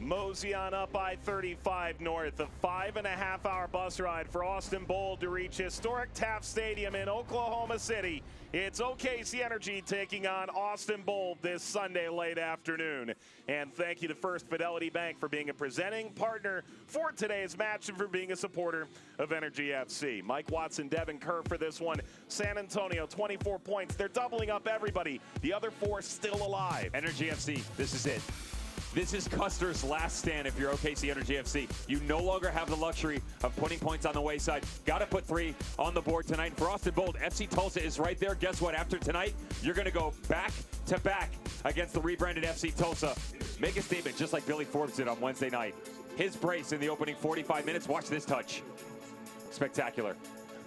Mosey on up I-35 north. A 5.5-hour bus ride for Austin Bold to reach historic Taft Stadium in Oklahoma City. It's OKC Energy taking on Austin Bold this Sunday late afternoon. And thank you to First Fidelity Bank for being a presenting partner for today's match and for being a supporter of Energy FC. Mike Watson, Devin Kerr for this one. San Antonio, 24 points. They're doubling up everybody. The other four still alive. Energy FC, this is it. This is Custer's last stand if you're OKC Energy FC. You no longer have the luxury of putting points on the wayside. Got to put 3 on the board tonight. For Austin Bold, FC Tulsa is right there. Guess what? After tonight, you're going to go back to back against the rebranded FC Tulsa. Make a statement just like Billy Forbes did on Wednesday night. His brace in the opening 45 minutes. Watch this touch. Spectacular.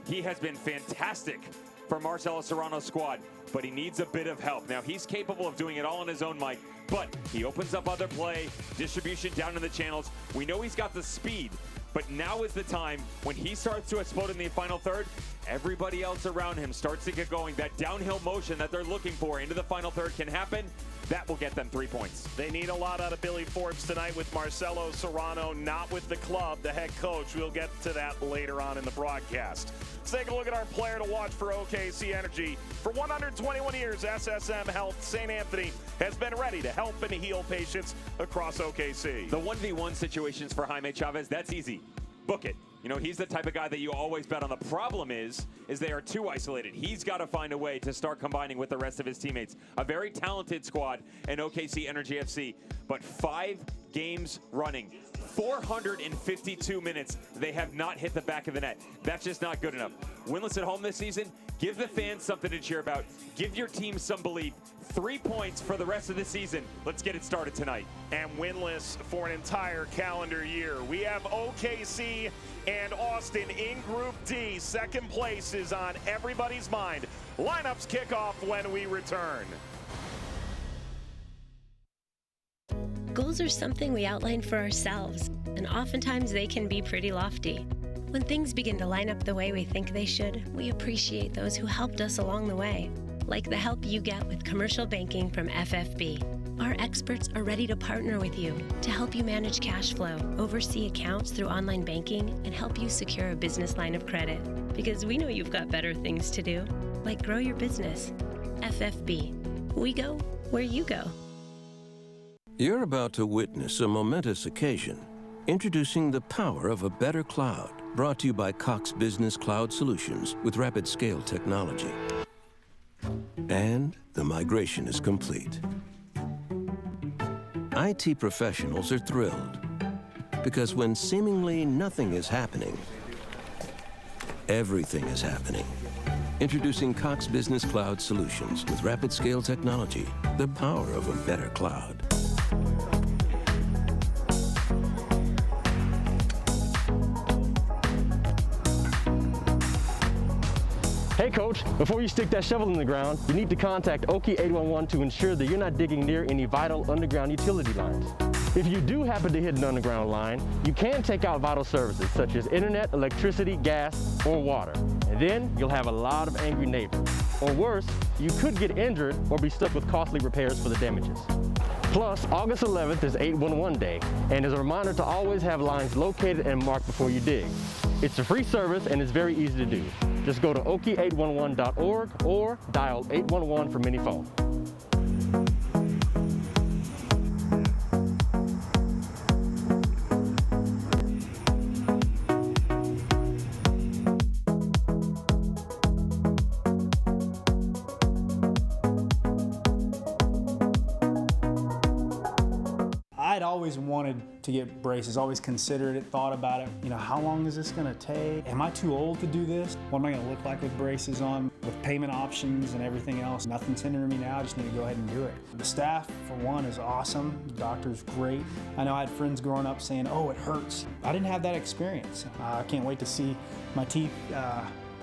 He has been fantastic for Marcelo Serrano's squad, but he needs a bit of help. Now, he's capable of doing it all on his own, Mike, but he opens up other play, distribution down in the channels. We know he's got the speed, but now is the time when he starts to explode in the final third. Everybody else around him starts to get going. That downhill motion that they're looking for into the final third can happen. That will get them 3 points. They need a lot out of Billy Forbes tonight with Marcelo Serrano, not with the club, the head coach. We'll get to that later on in the broadcast. Let's take a look at our player to watch for OKC Energy. For 121 years, SSM Health St. Anthony has been ready to help and heal patients across OKC. The 1v1 situations for Jaime Chavez, that's easy. Book it. You know, he's the type of guy that you always bet on. The problem is they are too isolated. He's got to find a way to start combining with the rest of his teammates. A very talented squad in OKC Energy FC, but 5 games running, 452 minutes, they have not hit the back of the net. That's just not good enough. Winless at home this season, give the fans something to cheer about. Give your team some belief. 3 points for the rest of the season. Let's get it started tonight. And winless for an entire calendar year. We have OKC and Austin in Group D. Second place is on everybody's mind. Lineups kick off when we return. Goals are something we outline for ourselves, and oftentimes they can be pretty lofty. When things begin to line up the way we think they should, we appreciate those who helped us along the way, like the help you get with commercial banking from FFB. Our experts are ready to partner with you to help you manage cash flow, oversee accounts through online banking, and help you secure a business line of credit. Because we know you've got better things to do, like grow your business. FFB. We go where you go. You're about to witness a momentous occasion. Introducing the power of a better cloud. Brought to you by Cox Business Cloud Solutions with rapid scale technology. And the migration is complete. IT professionals are thrilled because when seemingly nothing is happening, everything is happening. Introducing Cox Business Cloud Solutions with rapid scale technology, the power of a better cloud. Hey coach, before you stick that shovel in the ground, you need to contact Okie 811 to ensure that you're not digging near any vital underground utility lines. If you do happen to hit an underground line, you can take out vital services such as internet, electricity, gas, or water. And then you'll have a lot of angry neighbors. Or worse, you could get injured or be stuck with costly repairs for the damages. Plus, August 11th is 811 Day, and is a reminder to always have lines located and marked before you dig. It's a free service and it's very easy to do. Just go to okie811.org or dial 811 from any phone. I'd always wanted to get braces, always considered it, thought about it. You know, how long is this gonna take? Am I too old to do this? What am I gonna look like with braces on? With payment options and everything else, nothing's hindering me now, I just need to go ahead and do it. The staff, for one, is awesome. The doctor's great. I know I had friends growing up saying, oh, it hurts. I didn't have that experience. I can't wait to see my teeth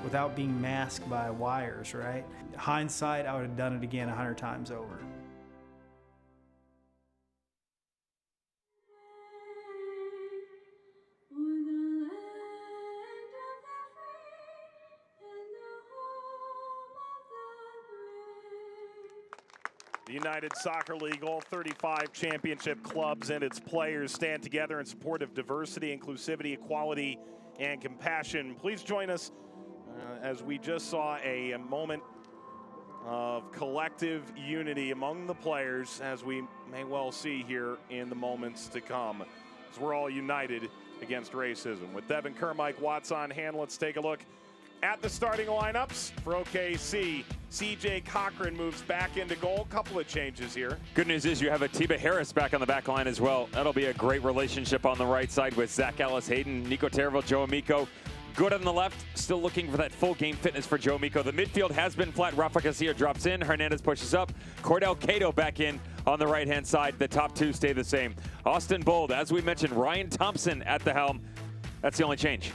without being masked by wires, right? Hindsight, I would have done it again 100 times over. The United Soccer League, all 35 championship clubs and its players stand together in support of diversity, inclusivity, equality, and compassion. Please join us as we just saw a moment of collective unity among the players, as we may well see here in the moments to come, as we're all united against racism. With Devin Kerr, Mike Watts on hand, let's take a look at the starting lineups for OKC. CJ Cochran moves back into goal. Couple of changes here. Good news is you have Atiba Harris back on the back line as well. That'll be a great relationship on the right side with Zach Ellis-Hayden, Nico Terrivel, Joe Amico. Good on the left, still looking for that full game fitness for Joe Amico. The midfield has been flat. Rafa Casilla drops in, Hernandez pushes up, Cordell Cato back in on the right-hand side. The top two stay the same. Austin Bold, as we mentioned, Ryan Thompson at the helm. That's the only change.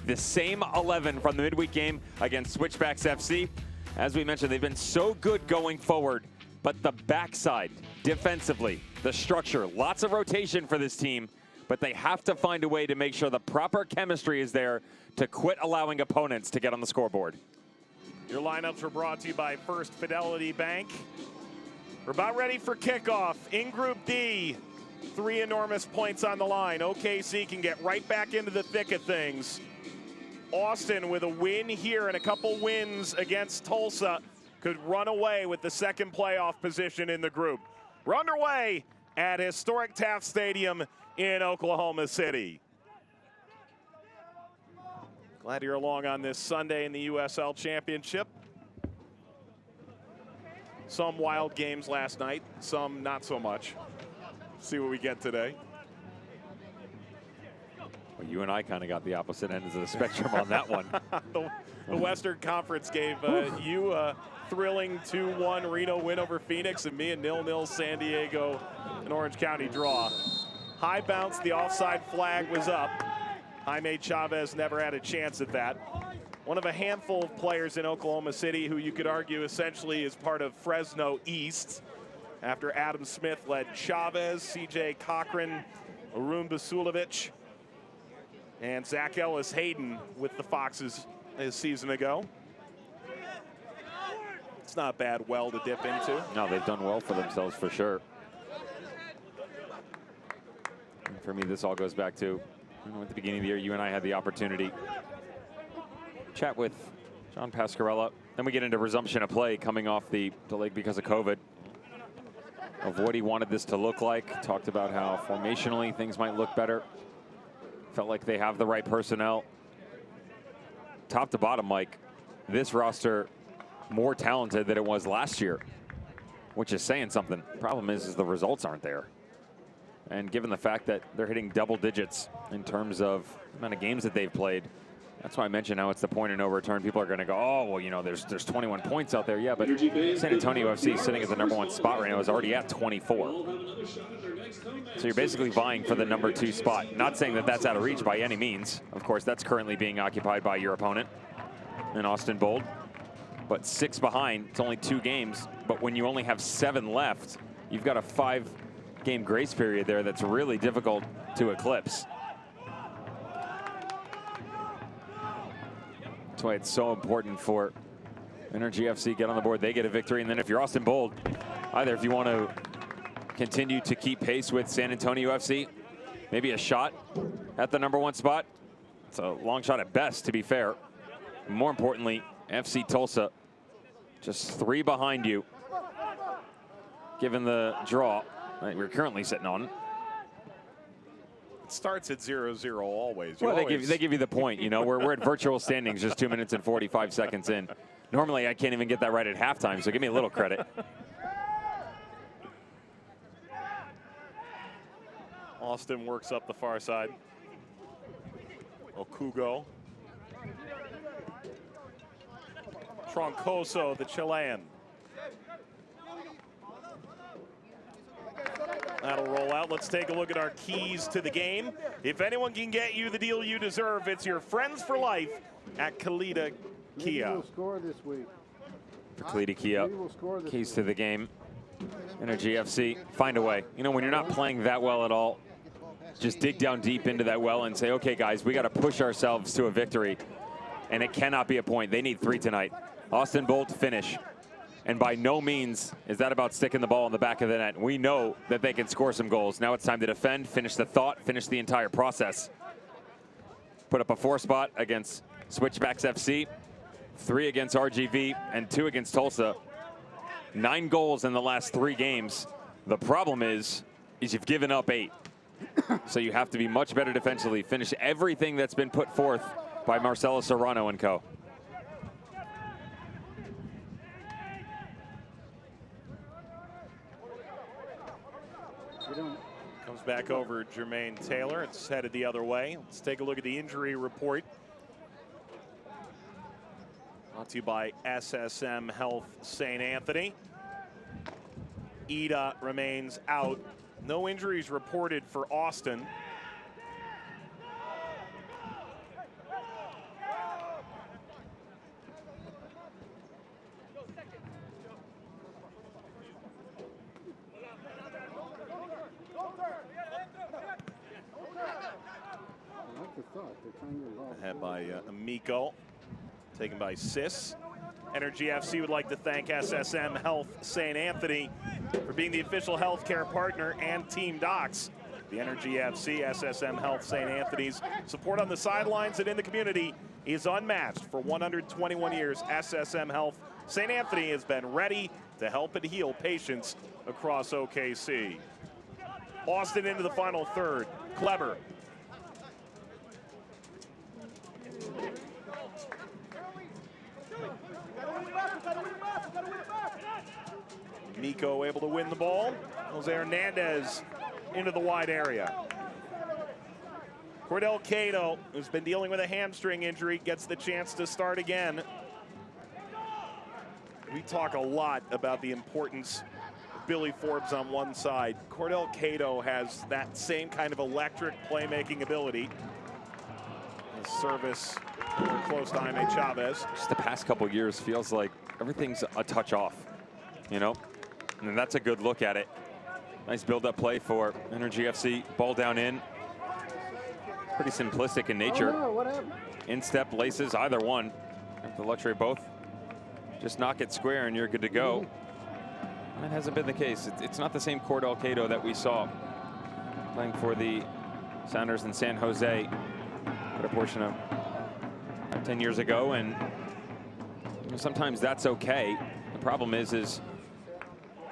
The same 11 from the midweek game against Switchbacks FC. As we mentioned, they've been so good going forward, but the backside, defensively, the structure, lots of rotation for this team, but they have to find a way to make sure the proper chemistry is there to quit allowing opponents to get on the scoreboard. Your lineups were brought to you by First Fidelity Bank. We're about ready for kickoff. In Group D, 3 enormous points on the line. OKC can get right back into the thick of things. Austin, with a win here and a couple wins against Tulsa, could run away with the second playoff position in the group. We're underway at historic Taft Stadium in Oklahoma City. Glad you're along on this Sunday in the USL Championship. Some wild games last night, some not so much. See what we get today. Well, you and I kind of got the opposite ends of the spectrum on that one. The Western Conference gave you a thrilling 2-1 Reno win over Phoenix, and me a 0-0 San Diego and Orange County draw. High bounce, the offside flag was up. Jaime Chavez never had a chance at that. One of a handful of players in Oklahoma City who you could argue essentially is part of Fresno East, after Adam Smith led Chavez, CJ Cochran, Arun Basulovic, and Zach Ellis-Hayden with the Foxes a season ago. It's not a bad well to dip into. No, they've done well for themselves for sure. And for me, this all goes back to, at the beginning of the year, you and I had the opportunity to chat with John Pascarella. Then we get into resumption of play coming off the delay because of COVID, of what he wanted this to look like. Talked about how formationally things might look better. Felt like they have the right personnel. Top to bottom, Mike, this roster more talented than it was last year, which is saying something. Problem is the results aren't there. And given the fact that they're hitting double digits in terms of the amount of games that they've played, that's why I mentioned how it's the point of no return. People are going to go, oh, well, you know, there's 21 points out there. Yeah, but San Antonio FC sitting at the #1 spot right now is already at 24. So you're basically vying for the #2 spot. Not saying that that's out of reach by any means. Of course, that's currently being occupied by your opponent in Austin Bold. But 6 behind, it's only 2 games. But when you only have 7 left, you've got a 5-game grace period there that's really difficult to eclipse. That's why it's so important for Energy FC get on the board. They get a victory. And then if you're Austin Bold, either if you want to continue to keep pace with San Antonio FC, maybe a shot at the #1 spot. It's a long shot at best, to be fair. More importantly, FC Tulsa, just 3 behind you, given the draw that we're currently sitting on. It starts at 0-0 always. Well, they give you the point, you know. We're at virtual standings just 2 minutes and 45 seconds in. Normally, I can't even get that right at halftime, so give me a little credit. Austin works up the far side. Okugo. Troncoso, the Chilean. That'll roll out. Let's take a look at our keys to the game. If anyone can get you the deal you deserve, it's your friends for life at Kalita Kia. Will score this week. For Kalita Kia, keys to the game. Energy FC, find a way. You know, when you're not playing that well at all, just dig down deep into that well and say, okay, guys, we got to push ourselves to a victory. And it cannot be a point. They need 3 tonight. Austin Bold to finish. And by no means is that about sticking the ball in the back of the net. We know that they can score some goals. Now it's time to defend, finish the thought, finish the entire process. Put up a 4 spot against Switchbacks FC, 3 against RGV, and 2 against Tulsa. 9 goals in the last 3 games. The problem is you've given up 8. So you have to be much better defensively. Finish everything that's been put forth by Marcelo Serrano and co. Comes back over Jermaine Taylor. It's headed the other way. Let's take a look at the injury report. Brought to you by SSM Health St. Anthony. Ida remains out. No injuries reported for Austin. Ahead by Amico, taken by Sis. Energy FC would like to thank SSM Health St. Anthony for being the official healthcare partner and Team Docs. The Energy FC, SSM Health St. Anthony's support on the sidelines and in the community is unmatched. For 121 years, SSM Health St. Anthony has been ready to help and heal patients across OKC. Austin into the final third. Kleber. Miko able to win the ball. Jose Hernandez into the wide area. Cordell Cato, who's been dealing with a hamstring injury, gets the chance to start again. We talk a lot about the importance of Billy Forbes on one side. Cordell Cato has that same kind of electric playmaking ability. His service close to Jaime Chavez. Just the past couple years feels like everything's a touch off, you know? And that's a good look at it. Nice build-up play for Energy FC. Ball down in. Pretty simplistic in nature. In-step laces, either one. Have the luxury of both. Just knock it square and you're good to go. That hasn't been the case. It's not the same Cordell Cato that we saw playing for the Sounders in San Jose for a portion of 10 years ago. And you know, sometimes that's okay. The problem is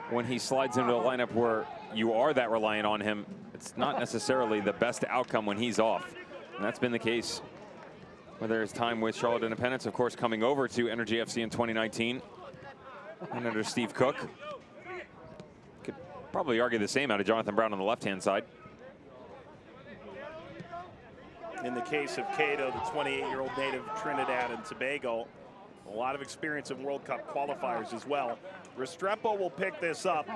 when he slides into a lineup where you are that reliant on him, it's not necessarily the best outcome when he's off. And that's been the case whether it's time with Charlotte Independence, of course, coming over to Energy FC in 2019 and under Steve Cook. Could probably argue the same out of Jonathan Brown on the left-hand side. In the case of Cato, the 28-year-old native of Trinidad and Tobago, a lot of experience in World Cup qualifiers as well. Restrepo will pick this up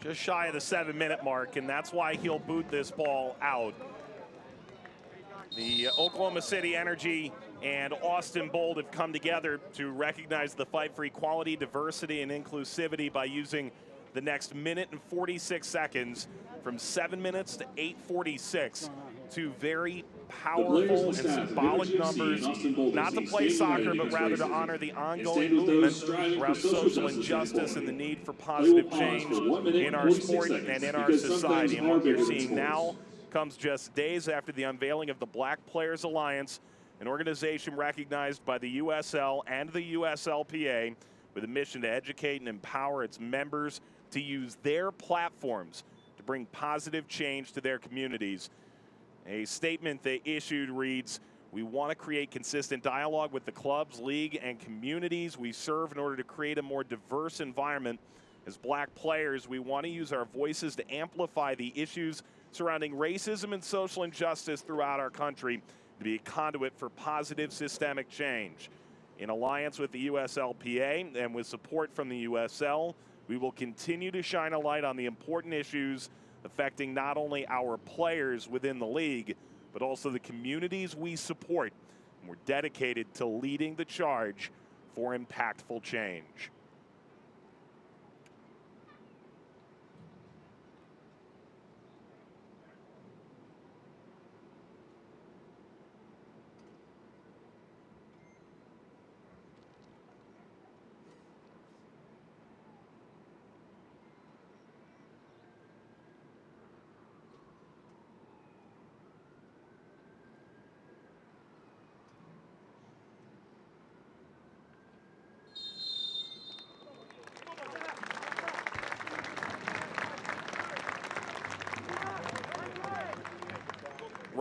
just shy of the 7-minute mark, and that's why he'll boot this ball out. The Oklahoma City Energy and Austin Bold have come together to recognize the fight for equality, diversity, and inclusivity by using the next minute and 46 seconds from 7 minutes to 8:46. Two very powerful and symbolic numbers, not to play soccer, but rather to honor the ongoing movement around social injustice and the need for positive change in our sport and in our society. And what you're seeing now comes just days after the unveiling of the Black Players Alliance, an organization recognized by the USL and the USLPA with a mission to educate and empower its members to use their platforms to bring positive change to their communities. A statement they issued reads, "We want to create consistent dialogue with the clubs, league, and communities we serve in order to create a more diverse environment. As Black players, we want to use our voices to amplify the issues surrounding racism and social injustice throughout our country, to be a conduit for positive systemic change. In alliance with the USLPA and with support from the USL, we will continue to shine a light on the important issues affecting not only our players within the league, but also the communities we support. And we're dedicated to leading the charge for impactful change."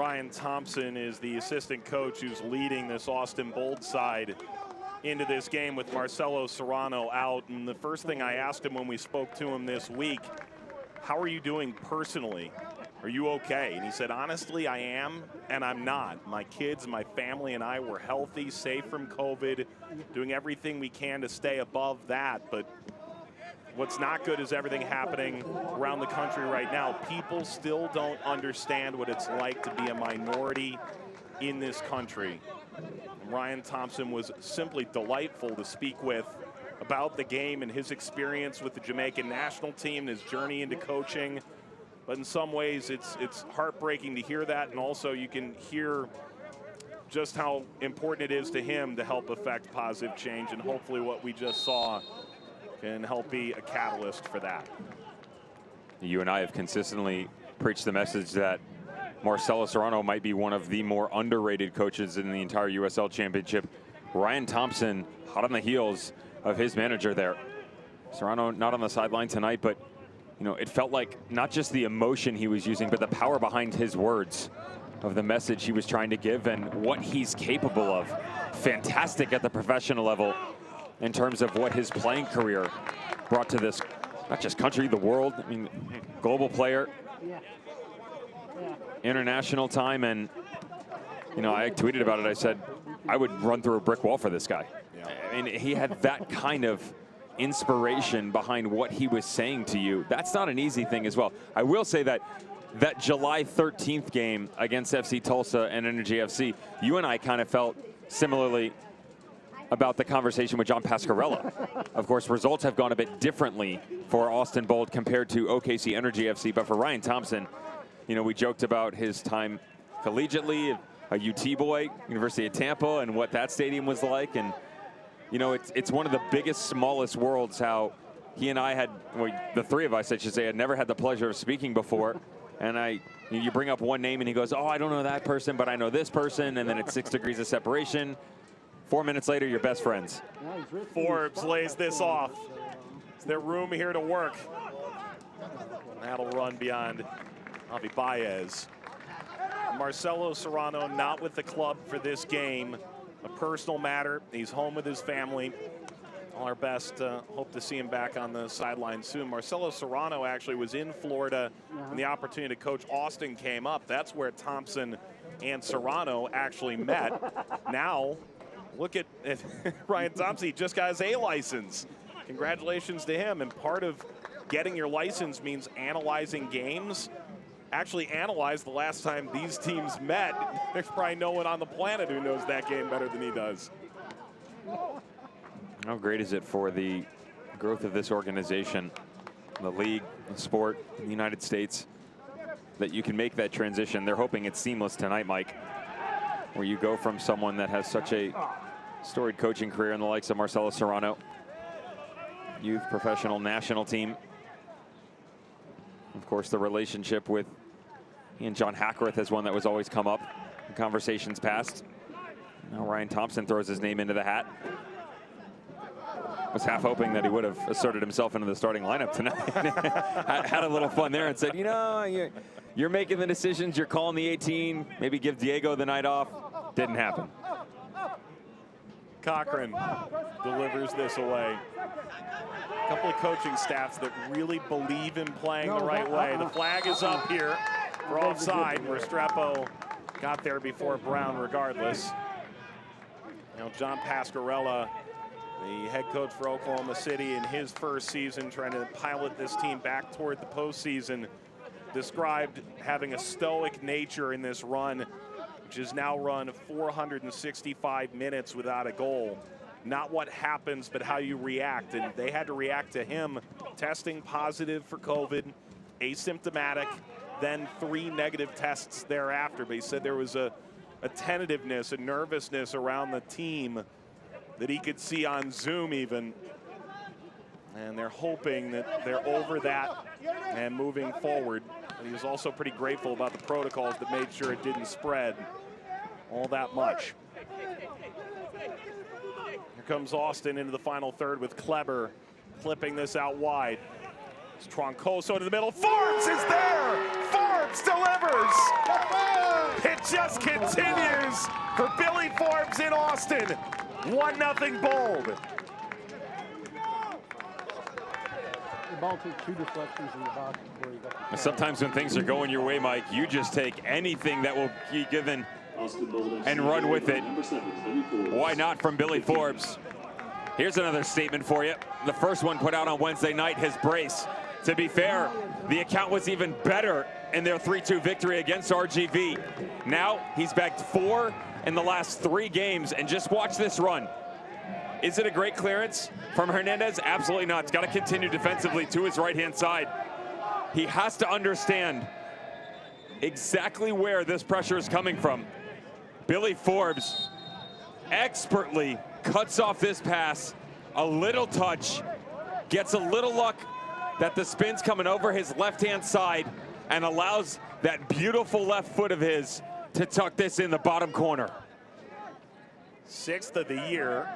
Ryan Thompson is the assistant coach who's leading this Austin Bold side into this game with Marcelo Serrano out. And the first thing I asked him when we spoke to him this week, how are you doing personally? Are you okay? And he said, honestly, I am and I'm not. My kids, my family, and I were healthy, safe from COVID, doing everything we can to stay above that. But what's not good is everything happening around the country right now. People still don't understand what it's like to be a minority in this country. Ryan Thompson was simply delightful to speak with about the game and his experience with the Jamaican national team, his journey into coaching. But in some ways, it's heartbreaking to hear that, and also you can hear just how important it is to him to help affect positive change, and hopefully what we just saw can help be a catalyst for that. You and I have consistently preached the message that Marcelo Serrano might be one of the more underrated coaches in the entire USL Championship. Ryan Thompson, hot on the heels of his manager there. Serrano not on the sideline tonight, but you know, it felt like not just the emotion he was using, but the power behind his words of the message he was trying to give and what he's capable of. Fantastic at the professional level in terms of what his playing career brought to this, not just country, the world. I mean, global player, international time, and you know, I tweeted about it. I said I would run through a brick wall for this guy. I mean, he had that kind of inspiration behind what he was saying to you. That's not an easy thing as well. I will say that that July 13th game against FC Tulsa and Energy FC, you and I kind of felt similarly about the conversation with John Pascarella. Of course, results have gone a bit differently for Austin Bold compared to OKC Energy FC, but for Ryan Thompson, you know, we joked about his time collegiately, a UT boy, University of Tampa, and what that stadium was like. And you know, it's one of the biggest, smallest worlds, how he and I had, well, the three of us, I should say, had never had the pleasure of speaking before. And you bring up one name and he goes, oh, I don't know that person, but I know this person. And then it's 6 degrees of separation. 4 minutes later, you're best friends. Forbes lays this off. Is there room here to work? That'll run beyond Javi Baez. Marcelo Serrano not with the club for this game. A personal matter. He's home with his family. All our best. Hope to see him back on the sideline soon. Marcelo Serrano actually was in Florida and the opportunity to coach Austin came up. That's where Thompson and Serrano actually met. Now, look at Ryan Thompson. He just got his A license. Congratulations to him. And part of getting your license means analyzing games. Actually analyze the last time these teams met. There's probably no one on the planet who knows that game better than he does. How great is it for the growth of this organization, the league, the sport in the United States, that you can make that transition. They're hoping it's seamless tonight, Mike, where you go from someone that has such a storied coaching career in the likes of Marcelo Serrano, youth professional national team. Of course, the relationship with he and John Hackworth is one that was always come up in conversations past. Now Ryan Thompson throws his name into the hat. Was half hoping that he would have asserted himself into the starting lineup tonight. had a little fun there and said, you know, you're making the decisions, you're calling the 18, maybe give Diego the night off. Didn't happen. Cochran delivers this away. A couple of coaching staffs that really believe in playing the right way. The flag is up here for offside. Restrepo got there before Brown regardless. You know, John Pascarella, the head coach for Oklahoma City in his first season, trying to pilot this team back toward the postseason, described having a stoic nature in this run, which has now run 465 minutes without a goal. Not what happens, but how you react. And they had to react to him testing positive for COVID, asymptomatic, then 3 negative tests thereafter. But he said there was a tentativeness, a nervousness around the team that he could see on Zoom even. And they're hoping that they're over that and moving forward. But he was also pretty grateful about the protocols that made sure it didn't spread all that much. Here comes Austin into the final third with Kleber flipping this out wide. It's Troncoso to the middle. Forbes is there! Forbes Forbes delivers. It just continues for Billy Forbes in Austin. 1-0 Bold. The ball took 2 deflections in the box before he got the Sometimes when things are going your way, Mike, you just take anything that will be given and run with it. Why not from Billy Forbes? Here's another statement for you. The first one put out on Wednesday night, his brace. To be fair, the account was even better in their 3-2 victory against RGV. Now he's bagged 4 in the last 3 games, and just watch this run. Is it a great clearance from Hernandez? Absolutely not. It's got to continue defensively to his right-hand side. He has to understand exactly where this pressure is coming from. Billy Forbes expertly cuts off this pass, a little touch, gets a little luck that the spin's coming over his left-hand side and allows that beautiful left foot of his to tuck this in the bottom corner. 6th of the year.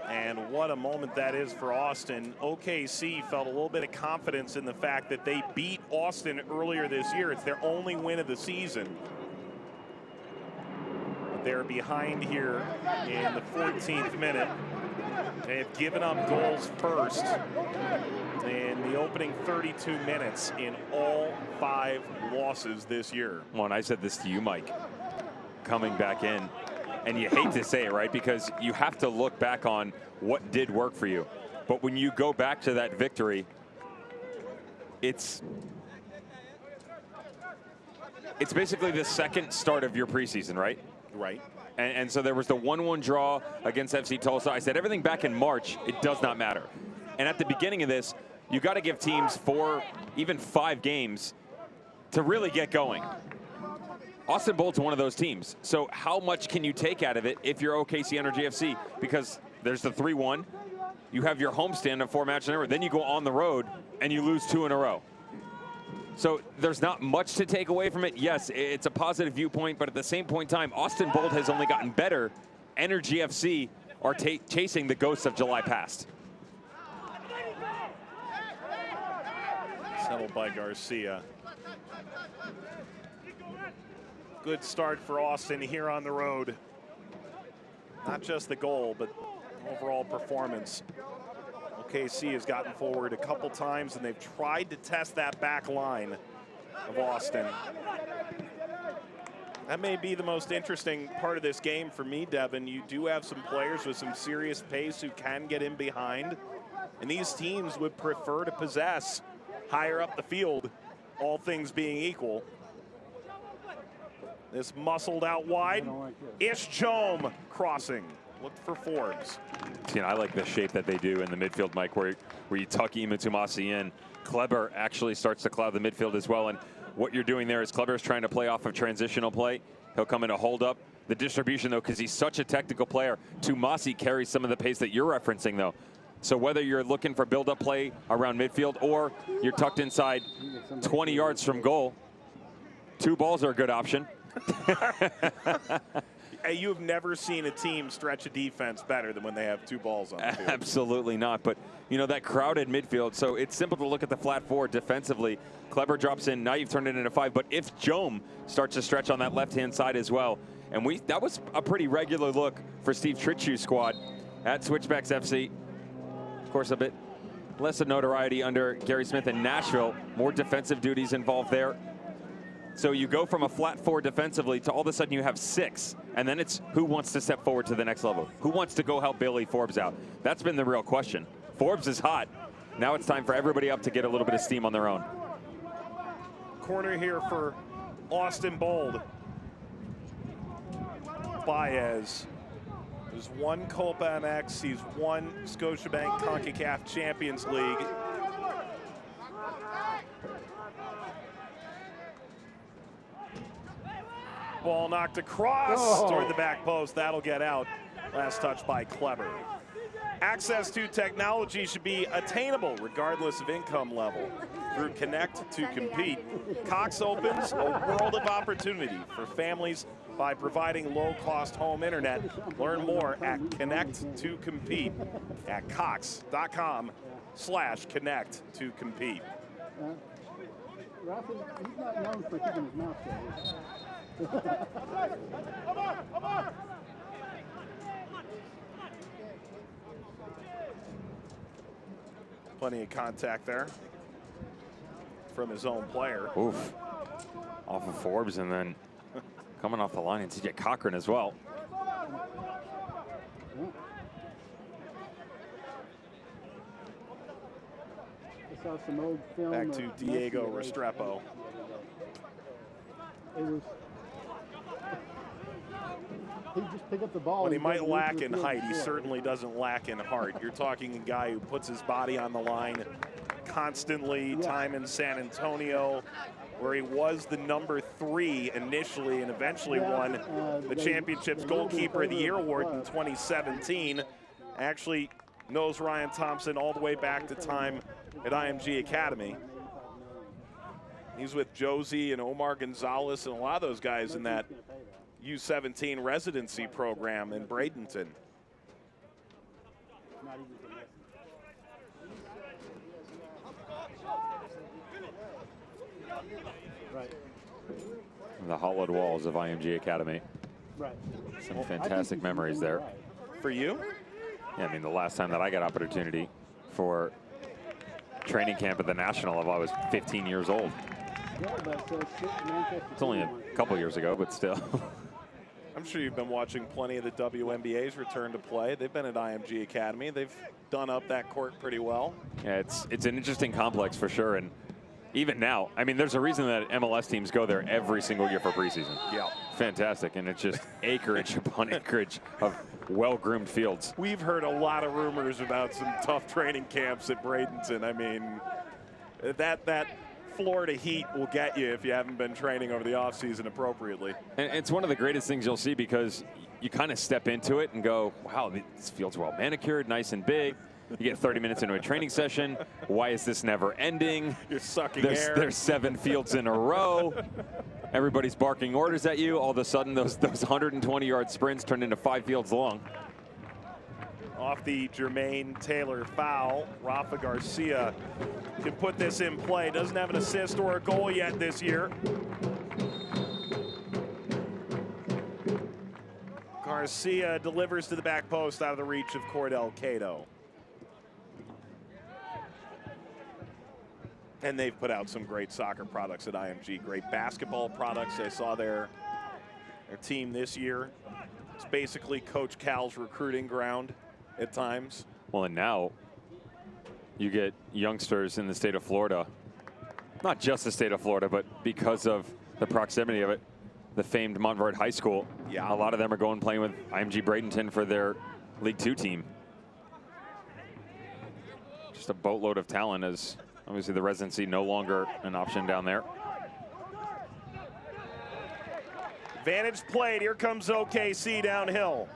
And what a moment that is for Austin. OKC felt a little bit of confidence in the fact that they beat Austin earlier this year. It's their only win of the season. They're behind here in the 14th minute. They have given up goals first in the opening 32 minutes in all 5 losses this year. Well, and I said this to you, Mike, coming back in. And you hate to say it, right? Because you have to look back on what did work for you. But when you go back to that victory, it's basically the second start of your preseason, right? Right. And so there was the 1-1 draw against FC Tulsa. I said everything back in March, it does not matter. And at the beginning of this, you got to give teams 4, even 5 games to really get going. Austin Bold's one of those teams. So how much can you take out of it if you're OKC Energy FC? Because there's the 3-1. You have your homestand of 4 matches in a row. Then you go on the road and you lose 2 in a row. So there's not much to take away from it. Yes, it's a positive viewpoint, but at the same point in time, Austin Bold has only gotten better. Energy FC are chasing the ghosts of July past. Settled by Garcia. Good start for Austin here on the road. Not just the goal, but overall performance. OKC has gotten forward a couple times, and they've tried to test that back line of Austin. That may be the most interesting part of this game for me, Devin. You do have some players with some serious pace who can get in behind, and these teams would prefer to possess higher up the field, all things being equal. This muscled out wide. Ish Jome crossing. Look for Forbes. See, I like the shape that they do in the midfield, Mike, where you tuck Ima Tumasi in. Kleber actually starts to cloud the midfield as well. And what you're doing there is Kleber's trying to play off of transitional play. He'll come in a hold up. The distribution, though, because he's such a technical player, Tumasi carries some of the pace that you're referencing, though. So whether you're looking for build-up play around midfield or you're tucked inside 20 yards from goal, 2 balls are a good option. You have never seen a team stretch a defense better than when they have 2 balls on the field. Absolutely not. But, you know, that crowded midfield, so it's simple to look at the flat 4 defensively. Kleber drops in. Now you've turned it into 5. But if Jome starts to stretch on that left-hand side as well, and that was a pretty regular look for Steve Tritschew's squad at Switchbacks FC. Of course, a bit less of notoriety under Gary Smith in Nashville. More defensive duties involved there. So you go from a flat 4 defensively to all of a sudden you have 6. And then it's who wants to step forward to the next level? Who wants to go help Billy Forbes out? That's been the real question. Forbes is hot. Now it's time for everybody up to get a little bit of steam on their own. Corner here for Austin Bold. Baez. He's won Copa MX. He's won Scotiabank CONCACAF Champions League. Ball knocked across toward the back post. That'll get out. Last touch by Kleber. Access to technology should be attainable regardless of income level. Through Connect to Compete, Cox opens a world of opportunity for families by providing low-cost home internet. Learn more at Connect to Compete at cox.com/. / connect to compete. Ralphie, he's not known for keeping his mouth shut. Plenty of contact there from his own player. Oof. Off of Forbes and then coming off the line, and TJ Cochran as well. I saw some old film. Back to Diego Restrepo. It was. He just picked up the ball. When he might lack in height, he certainly doesn't lack in heart. You're talking a guy who puts his body on the line constantly. Time in San Antonio, where he was the #3 initially and eventually won the championship's Goalkeeper of the Year award in 2017. Actually knows Ryan Thompson all the way back to time at IMG Academy. He's with Josie and Omar Gonzalez and a lot of those guys in that U17 residency program in Bradenton. Right. The hollowed walls of IMG Academy. Right. Some fantastic memories there. For you? Yeah, I mean, the last time that I got opportunity for training camp at the National, I was 15 years old. It's only a couple years ago, but still. I'm sure you've been watching plenty of the WNBA's return to play. They've been at IMG Academy. They've done up that court pretty well. Yeah, it's an interesting complex for sure. And even now, I mean, there's a reason that MLS teams go there every single year for preseason. Yeah. Fantastic. And it's just acreage upon acreage of well-groomed fields. We've heard a lot of rumors about some tough training camps at Bradenton. I mean, that Florida heat will get you if you haven't been training over the offseason appropriately. And it's one of the greatest things you'll see because you kind of step into it and go, wow, this field's well manicured, nice and big. You get 30 minutes into a training session. Why is this never ending? You're sucking air. There's 7 fields in a row. Everybody's barking orders at you. All of a sudden, those 120-yard sprints turn into 5 fields long. Off the Jermaine Taylor foul, Rafa Garcia can put this in play. Doesn't have an assist or a goal yet this year. Garcia delivers to the back post out of the reach of Cordell Cato. And they've put out some great soccer products at IMG, great basketball products. I saw their team this year. It's basically Coach Cal's recruiting ground at times. Well, and now you get youngsters in the state of Florida, not just the state of Florida, but because of the proximity of it, the famed Montverde High School. Yeah. A lot of them are going playing with IMG Bradenton for their League 2 team. Just a boatload of talent, as obviously the residency no longer an option down there. Advantage played. Here comes OKC downhill.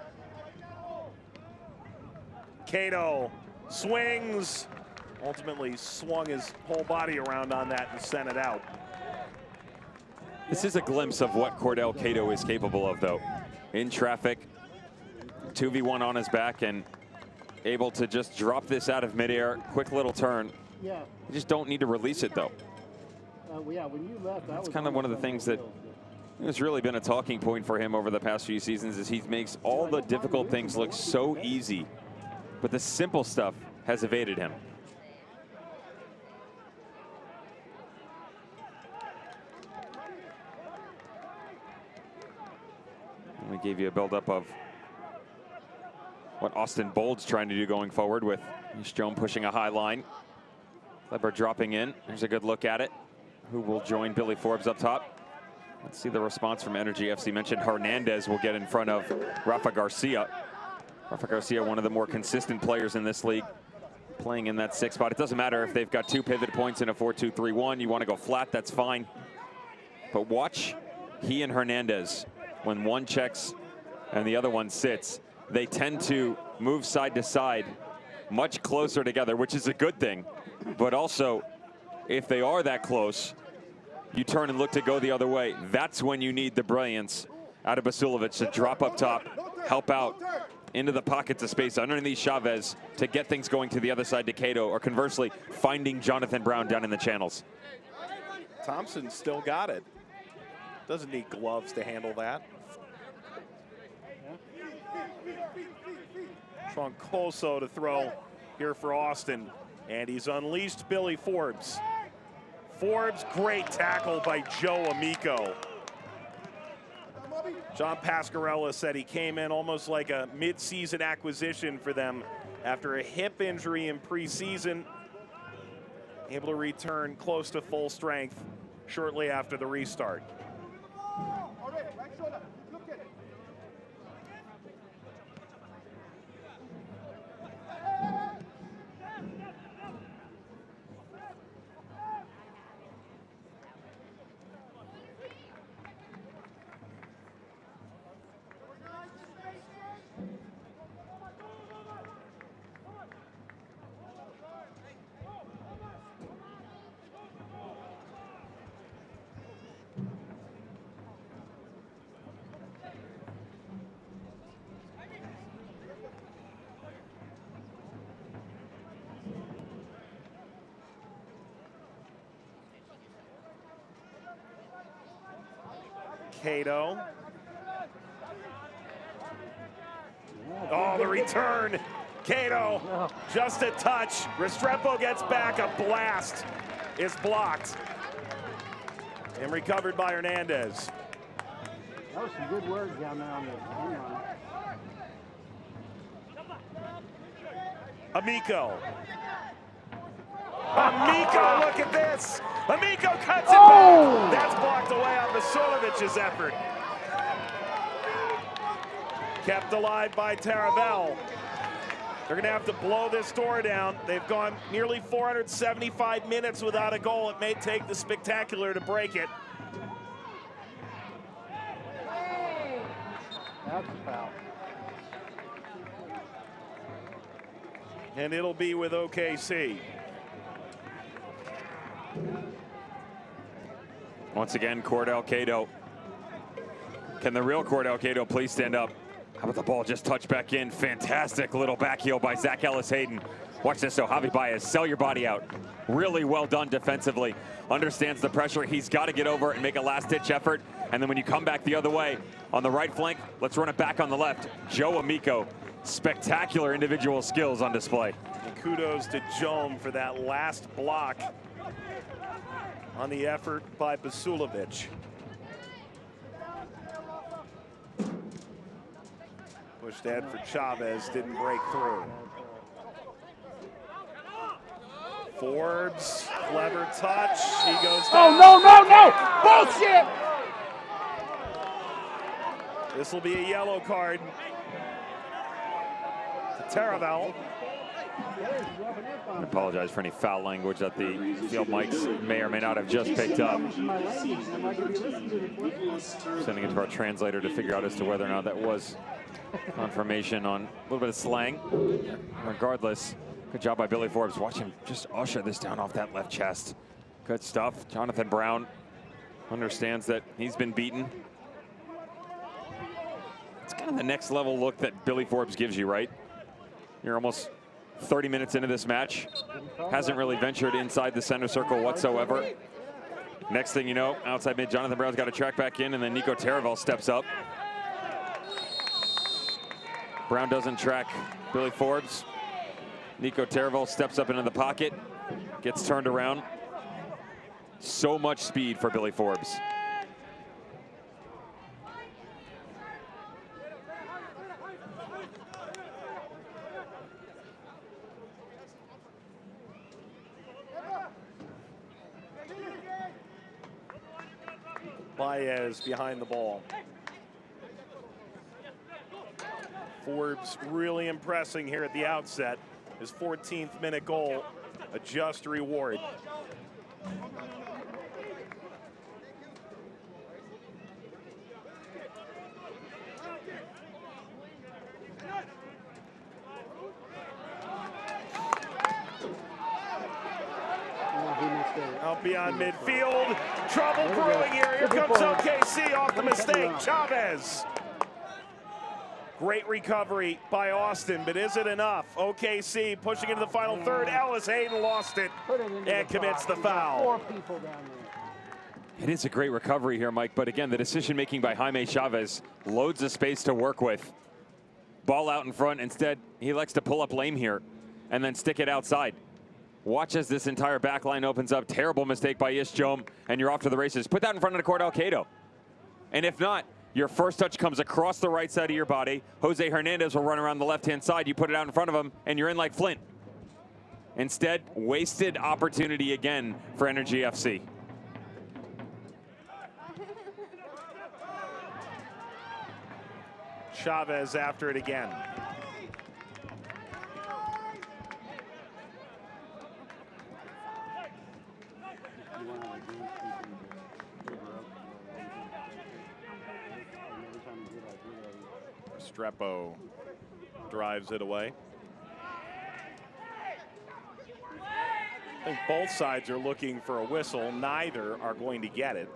Cato swings, ultimately swung his whole body around on that and sent it out. This is a glimpse of what Cordell Cato is capable of, though. In traffic, 2v1 on his back, and able to just drop this out of midair. Quick little turn. Yeah. You just don't need to release it, though. Yeah, when you left, that's kind of one of the things that has really been a talking point for him over the past few seasons, is he makes all the difficult things look so easy, but the simple stuff has evaded him. And we gave you a buildup of what Austin Bold's trying to do going forward, with Strom pushing a high line. Kleber dropping in. There's a good look at it. Who will join Billy Forbes up top? Let's see the response from Energy FC. Mentioned Hernandez will get in front of Rafa Garcia. Rafa Garcia, one of the more consistent players in this league, playing in that 6th spot. It doesn't matter if they've got 2 pivot points in a 4-2-3-1. You want to go flat, that's fine. But watch he and Hernandez, when one checks and the other one sits, they tend to move side to side much closer together, which is a good thing. But also, if they are that close, you turn and look to go the other way. That's when you need the brilliance out of Basilovic to drop up top, help out into the pockets of space underneath Chavez to get things going to the other side to Cato, or conversely, finding Jonathan Brown down in the channels. Thompson still got it. Doesn't need gloves to handle that. Troncoso to throw here for Austin, and he's unleashed Billy Forbes. Forbes, great tackle by Joe Amico. John Pascarella said he came in almost like a mid-season acquisition for them after a hip injury in preseason, able to return close to full strength shortly after the restart. Cato. Oh, the return. Cato, just a touch. Restrepo gets back, a blast is blocked. And recovered by Hernandez. That was some good work down there on the hang on. Amico. Amico, look at this. Amico cuts it back. That's blocked away on Vasilovic's effort. Kept alive by Taravel. They're going to have to blow this door down. They've gone nearly 475 minutes without a goal. It may take the spectacular to break it. That's a foul. And it'll be with OKC. Once again, Cordell Cato. Can the real Cordell Cato please stand up? How about the ball just touch back in? Fantastic little back heel by Zach Ellis-Hayden. Watch this, so Javi Baez, sell your body out. Really well done defensively. Understands the pressure. He's got to get over and make a last-ditch effort. And then when you come back the other way, on the right flank, let's run it back on the left. Joe Amico, spectacular individual skills on display. And kudos to Joan for that last block on the effort by Vasilovic. Pushed ahead for Chavez, didn't break through. Forbes, clever touch, he goes down. Oh, no! Bullshit! This will be a yellow card to Taravel. I apologize for any foul language that the field mics may or may not have just picked up. Sending it to our translator to figure out as to whether or not that was confirmation on a little bit of slang. Regardless, good job by Billy Forbes. Watch him just usher this down off that left chest. Good stuff. Jonathan Brown understands that he's been beaten. It's kind of the next level look that Billy Forbes gives you, right? You're almost 30 minutes into this match. Hasn't really ventured inside the center circle whatsoever. Next thing you know, outside mid, Jonathan Brown's got to track back in, and then Nico Taravel steps up. Brown doesn't track Billy Forbes. Nico Taravel steps up into the pocket, gets turned around. So much speed for Billy Forbes. Baez behind the ball. Forbes really impressing here at the outset. His 14th minute goal, a just reward. Out beyond midfield. Trouble brewing here. Here comes OKC off the mistake. Chavez. Great recovery by Austin, but is it enough? OKC pushing into the final third. Ellis Hayden lost it and commits the foul. 4 people down there. It is a great recovery here, Mike, but again, the decision making by Jaime Chavez, loads of space to work with. Ball out in front. Instead, he likes to pull up lame here and then stick it outside. Watch as this entire back line opens up. Terrible mistake by Ish Jom, and you're off to the races. Put that in front of the court, Alcado. And if not, your first touch comes across the right side of your body. Jose Hernandez will run around the left-hand side. You put it out in front of him, and you're in like Flint. Instead, wasted opportunity again for Energy FC. Chavez after it again. Strepo drives it away. I think both sides are looking for a whistle. Neither are going to get it.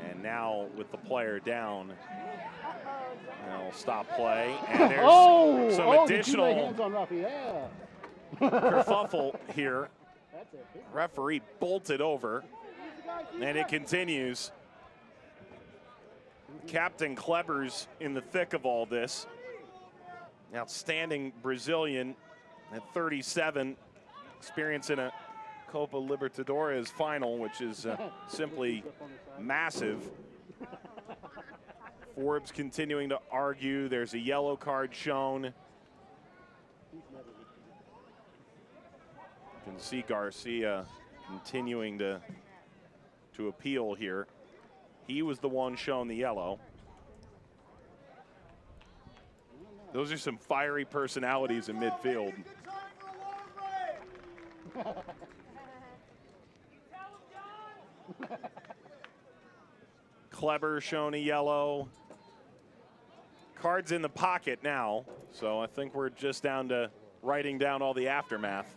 And now with the player down, they'll stop play. And there's some additional hands on Ruffy. Yeah. kerfuffle here. Referee bolted over, and it continues. Captain Kleber's in the thick of all this. Outstanding Brazilian at 37, experiencing a Copa Libertadores final, which is simply massive. Forbes continuing to argue. There's a yellow card shown. You can see Garcia continuing to appeal here. He was the one shown the yellow. Those are some fiery personalities in midfield. Kleber shown a yellow. Cards in the pocket now, so I think we're just down to writing down all the aftermath.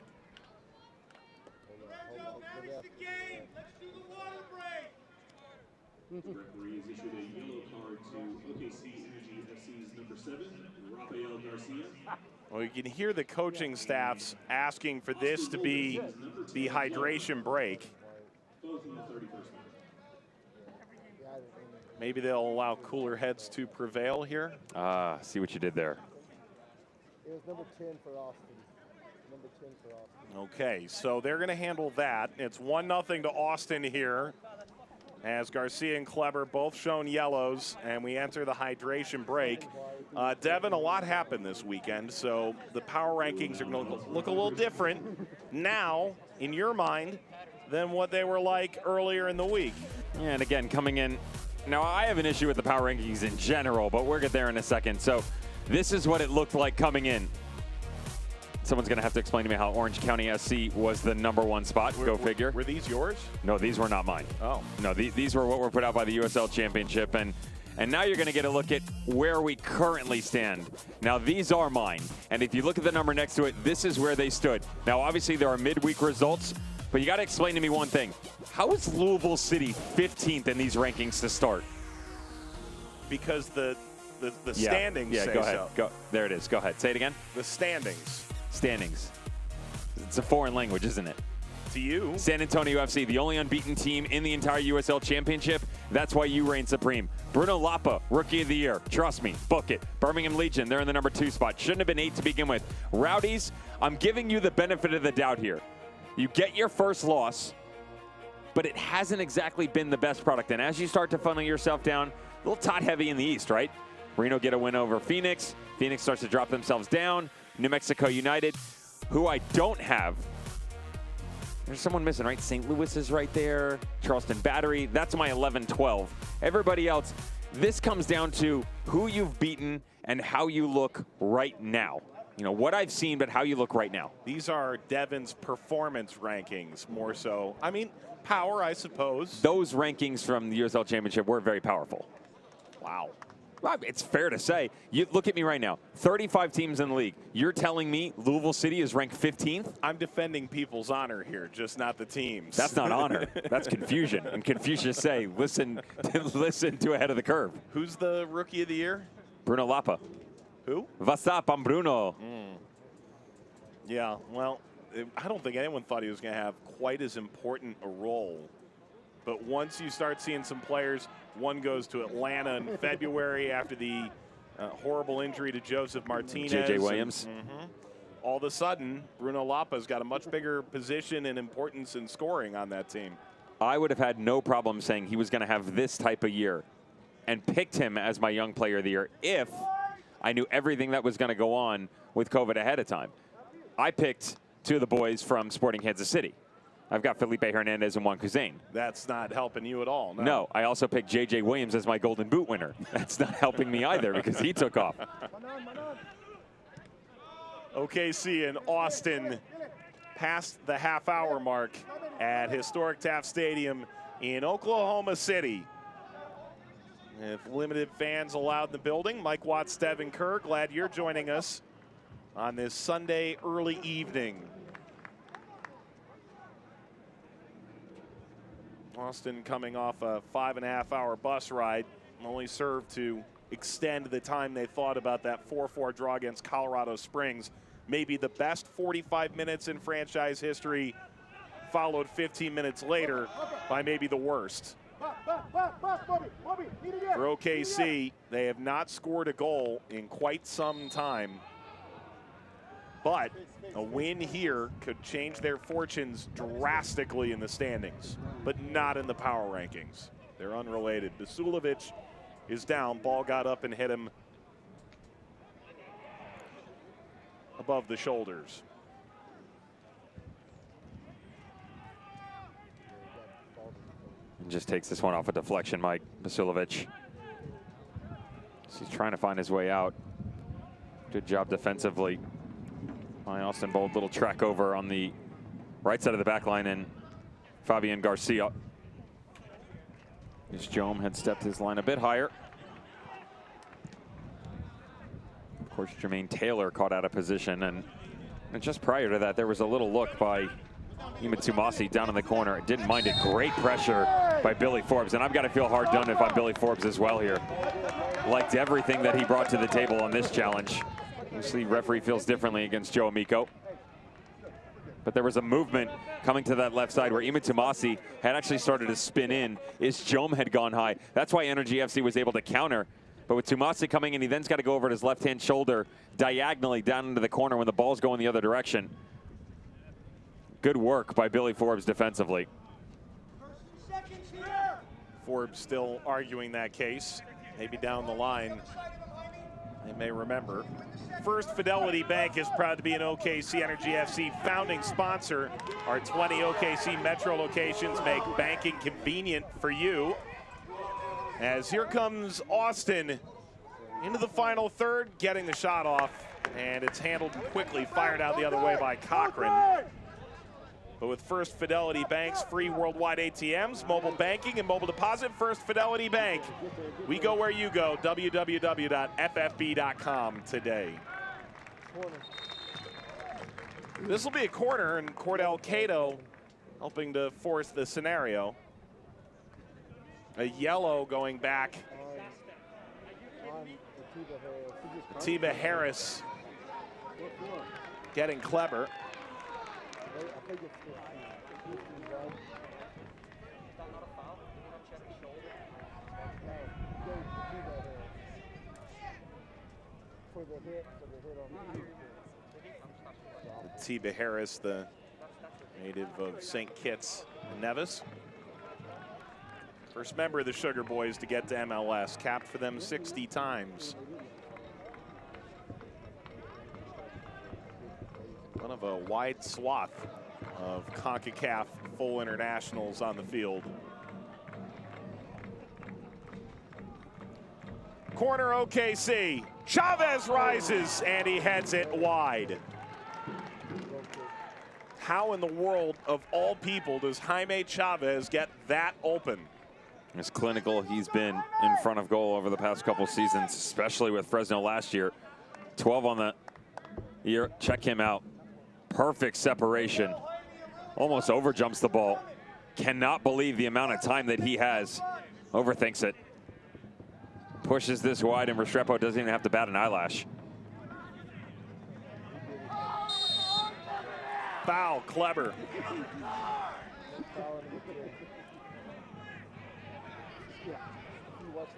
Referee has issued a yellow card to OKC Energy FC's number 7, Rafael Garcia. Well, you can hear the coaching staffs asking for this to be the hydration break. Both in the 31st minute. Maybe they'll allow cooler heads to prevail here. See what you did there. It was number 10 for Austin. Number 10 for Austin. Okay, so they're going to handle that. It's 1-0 to Austin here, as Garcia and Kleber both shown yellows, and we enter the hydration break. Devin, a lot happened this weekend, so the power rankings are going to look a little different now, in your mind, than what they were like earlier in the week. Yeah, and again, coming in. Now, I have an issue with the power rankings in general, but we'll get there in a second. So this is what it looked like coming in. Someone's going to have to explain to me how Orange County SC was the #1 spot. Go figure. Were these yours? No, these were not mine. Oh. No, these were what were put out by the USL Championship. And now you're going to get a look at where we currently stand. Now, these are mine. And if you look at the number next to it, this is where they stood. Now, obviously, there are midweek results, but you got to explain to me one thing. How is Louisville City 15th in these rankings to start? Because the standings say go ahead. so. Go. There it is. Go ahead. Say it again. The standings. Standings. It's a foreign language, isn't it? To you. San Antonio FC, the only unbeaten team in the entire USL Championship. That's why you reign supreme. Bruno Lapa, Rookie of the Year. Trust me, book it. Birmingham Legion, they're in the #2 spot. Shouldn't have been 8 to begin with. Rowdies, I'm giving you the benefit of the doubt here. You get your first loss, but it hasn't exactly been the best product. And as you start to funnel yourself down, a little tot heavy in the East, right? Reno get a win over Phoenix. Phoenix starts to drop themselves down. New Mexico United, who I don't have. There's someone missing, right? St. Louis is right there. Charleston Battery, that's my 11-12. Everybody else, this comes down to who you've beaten and how you look right now. You know, what I've seen, but how you look right now. These are Devin's performance rankings, more so. I mean, power, I suppose. Those rankings from the USL Championship were very powerful. Wow. Well, it's fair to say. You look at me right now. 35 teams in the league. You're telling me Louisville City is ranked 15th? I'm defending people's honor here, just not the teams. That's not honor. That's confusion. And Confucius say, listen to ahead of the curve. Who's the Rookie of the Year? Bruno Lapa. Who? What's up? I'm Bruno. Yeah, well, I don't think anyone thought he was going to have quite as important a role. But once you start seeing some players, one goes to Atlanta in February after the horrible injury to Joseph Martinez. J.J. Williams. All of a sudden, Bruno Lapa's got a much bigger position and importance in scoring on that team. I would have had no problem saying he was going to have this type of year and picked him as my young player of the year if I knew everything that was going to go on with COVID ahead of time. I picked two of the boys from Sporting Kansas City. I've got Felipe Hernandez and Juan Cusain. That's not helping you at all. No, I also picked J.J. Williams as my Golden Boot winner. That's not helping me either because he took off. OKC and Austin past the half-hour mark at historic Taft Stadium in Oklahoma City. If limited fans allowed in the building, Mike Watts, Devin Kerr, glad you're joining us on this Sunday early evening. Austin coming off a 5.5-hour bus ride, only served to extend the time they thought about that 4-4 draw against Colorado Springs. Maybe the best 45 minutes in franchise history, followed 15 minutes later by maybe the worst. For OKC, they have not scored a goal in quite some time. But a win here could change their fortunes drastically in the standings, but not in the power rankings. They're unrelated. Vasilovic is down. Ball got up and hit him above the shoulders. And just takes this one off a deflection, Mike Vasilovic. He's trying to find his way out. Good job defensively by Austin Bold. Little track over on the right side of the back line, and Fabian Garcia. This Jome had stepped his line a bit higher. Of course, Jermaine Taylor caught out of position, and just prior to that, there was a little look by Ima Tumasi down in the corner. Didn't mind it. Great pressure by Billy Forbes, and I've got to feel hard done if I'm Billy Forbes as well here. Liked everything that he brought to the table on this challenge. Obviously, referee feels differently against Joe Amico. But there was a movement coming to that left side where Ima Tumasi had actually started to spin in. Jome had gone high. That's why Energy FC was able to counter. But with Tumasi coming in, he then's got to go over to his left-hand shoulder diagonally down into the corner when the ball's going the other direction. Good work by Billy Forbes defensively. Forbes still arguing that case. Maybe down the line, they may remember. First Fidelity Bank is proud to be an OKC Energy FC founding sponsor. Our 20 OKC Metro locations make banking convenient for you. As here comes Austin into the final third, getting the shot off, and it's handled quickly, fired out the other way by Cochran. But with First Fidelity Bank's free worldwide ATMs, mobile banking, and mobile deposit, First Fidelity Bank. We go where you go, www.ffb.com today. This will be a corner, and Cordell Cato helping to force the scenario. A yellow going back. Atiba Harris getting clever. Atiba Harris, the native of St. Kitts and Nevis. First member of the Sugar Boys to get to MLS, capped for them 60 times. One of a wide swath of CONCACAF full internationals on the field. Corner OKC. Chavez rises and he heads it wide. How in the world of all people does Jaime Chavez get that open? As clinical he's been in front of goal over the past couple seasons, especially with Fresno last year. 12 on the year. Check him out. Perfect separation. Almost overjumps the ball. Cannot believe the amount of time that he has. Overthinks it. pushes this wide, and Restrepo doesn't even have to bat an eyelash. Foul, Kleber.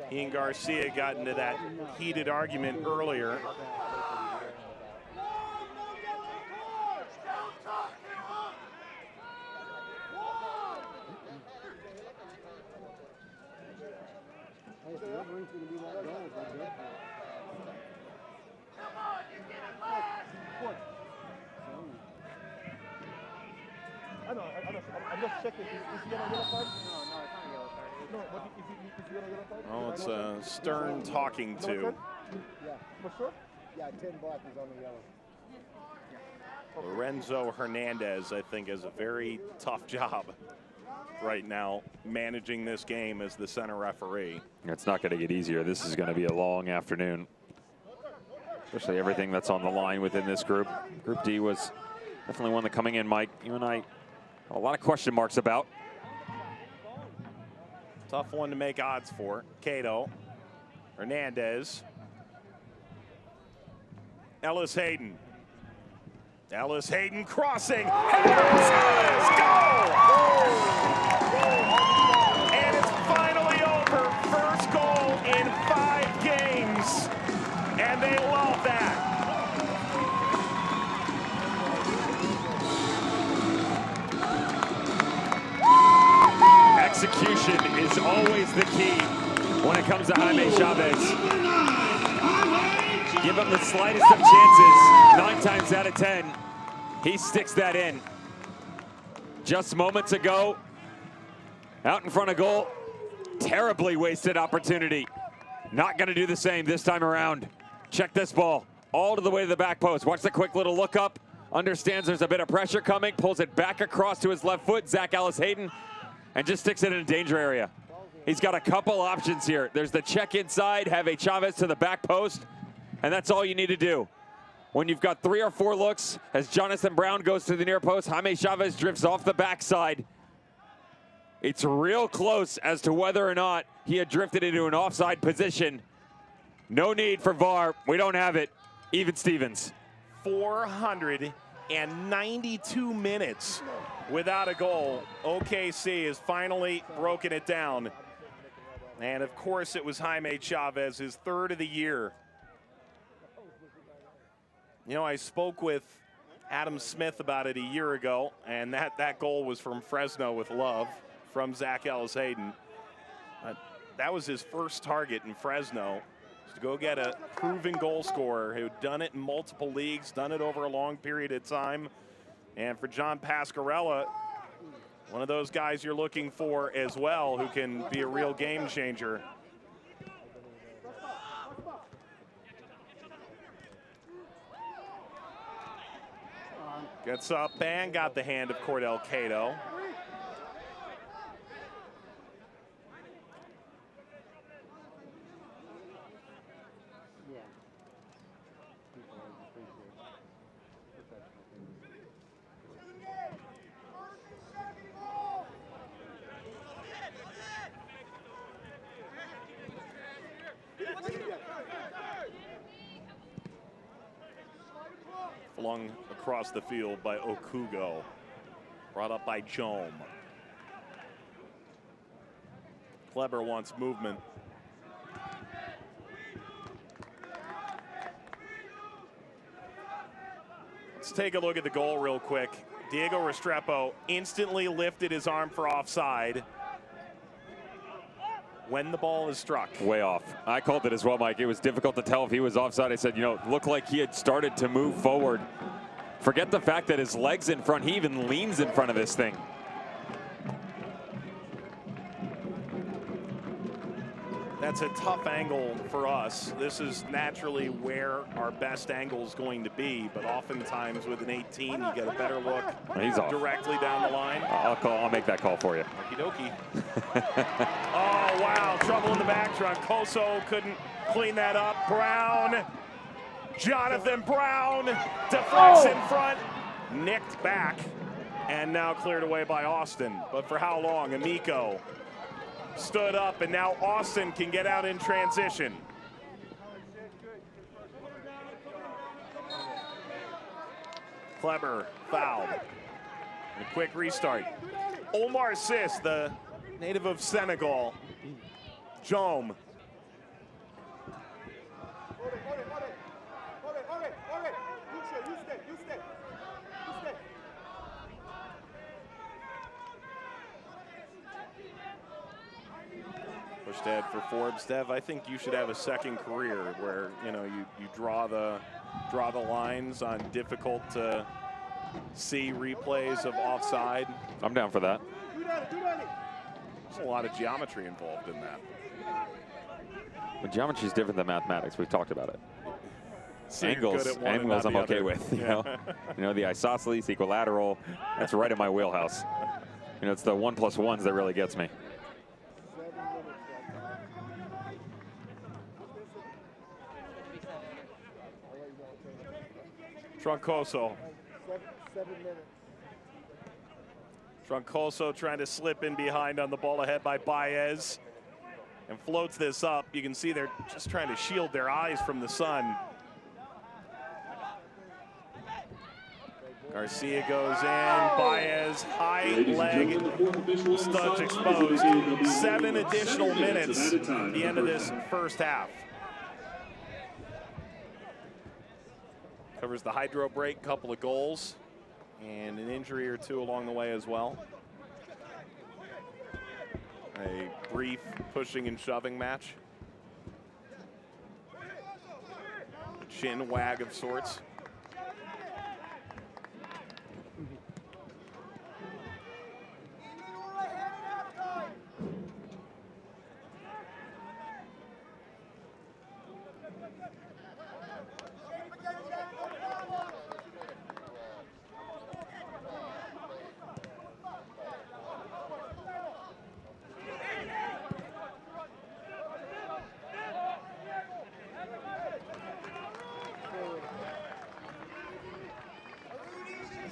He and Garcia got into that heated argument earlier. I'm just checking. Is he on a yellow card? No, it's not a yellow card. No, but is he on a yellow card? Oh, it's a Stern talking to. Yeah. For sure? Yeah, 10 black is on the yellow. Lorenzo Hernandez, I think, has a very tough job right now managing this game as the center referee. It's not going to get easier. This is going to be a long afternoon, especially everything that's on the line within this group. Group D was definitely one that coming in, Mike, you and I, a lot of question marks about. Tough one to make odds for. Cato, Hernandez, Ellis Hayden. Ellis Hayden crossing. Chavez, goal! And it's finally over. First goal in 5 games. And they love that. Execution is always the key when it comes to Jaime Chavez. Give him the slightest of chances, 9 times out of 10, he sticks that in. Just moments ago, out in front of goal, terribly wasted opportunity. Not gonna do the same this time around. Check this ball, all to the way to the back post. Watch the quick little look up, understands there's a bit of pressure coming, pulls it back across to his left foot, Zach Ellis Hayden, and just sticks it in a danger area. He's got a couple options here. There's the check inside, have a Chavez to the back post, and that's all you need to do. When you've got 3 or 4 looks, as Jonathan Brown goes to the near post, Jaime Chavez drifts off the backside. It's real close as to whether or not he had drifted into an offside position. No need for VAR. We don't have it. Even Stevens. 492 minutes without a goal. OKC has finally broken it down. And of course it was Jaime Chavez, his 3rd of the year. You know, I spoke with Adam Smith about it a year ago, and that goal was from Fresno with love from Zach Ellis Hayden. That was his first target in Fresno, to go get a proven goal scorer who'd done it in multiple leagues, done it over a long period of time. And for John Pascarella, one of those guys you're looking for as well, who can be a real game changer. Gets up and got the hand of Cordell Cato. Flung across the field by Okugo. Brought up by Jome. Kleber wants movement. Let's take a look at the goal real quick. Diego Restrepo instantly lifted his arm for offside when the ball is struck. Way off. I called it as well, Mike. It was difficult to tell if he was offside. I said, you know, it looked like he had started to move forward. Forget the fact that his leg's in front. He even leans in front of this thing. That's a tough angle for us. This is naturally where our best angle is going to be, but oftentimes with an 18, you get a better look directly down the line. I'll make that call for you. Okie dokie. Oh, wow, trouble in the back trunk. Koso couldn't clean that up. Brown, Jonathan Brown, deflects in front, nicked back, and now cleared away by Austin. But for how long? Amico stood up, and now Austin can get out in transition. Kleber fouled. And a quick restart. Omar Sis, the native of Senegal. Jome. Pushed ahead for Forbes. Dev, I think you should have a second career where, you know, you draw the lines on difficult to see replays of offside. I'm down for that. There's a lot of geometry involved in that. But geometry is different than mathematics. We've talked about it. So angles I'm okay with. You know, the isosceles, equilateral. That's right in my wheelhouse. You know, it's the 1 + 1s that really gets me. Troncoso. 7 minutes. Troncoso trying to slip in behind on the ball, ahead by Baez, and floats this up. You can see they're just trying to shield their eyes from the sun. Garcia goes in, Baez, high leg, studs exposed. 7 additional minutes at the end of this first half. Covers the hydro break, couple of goals, and an injury or two along the way as well. A brief pushing and shoving match. Chin wag of sorts.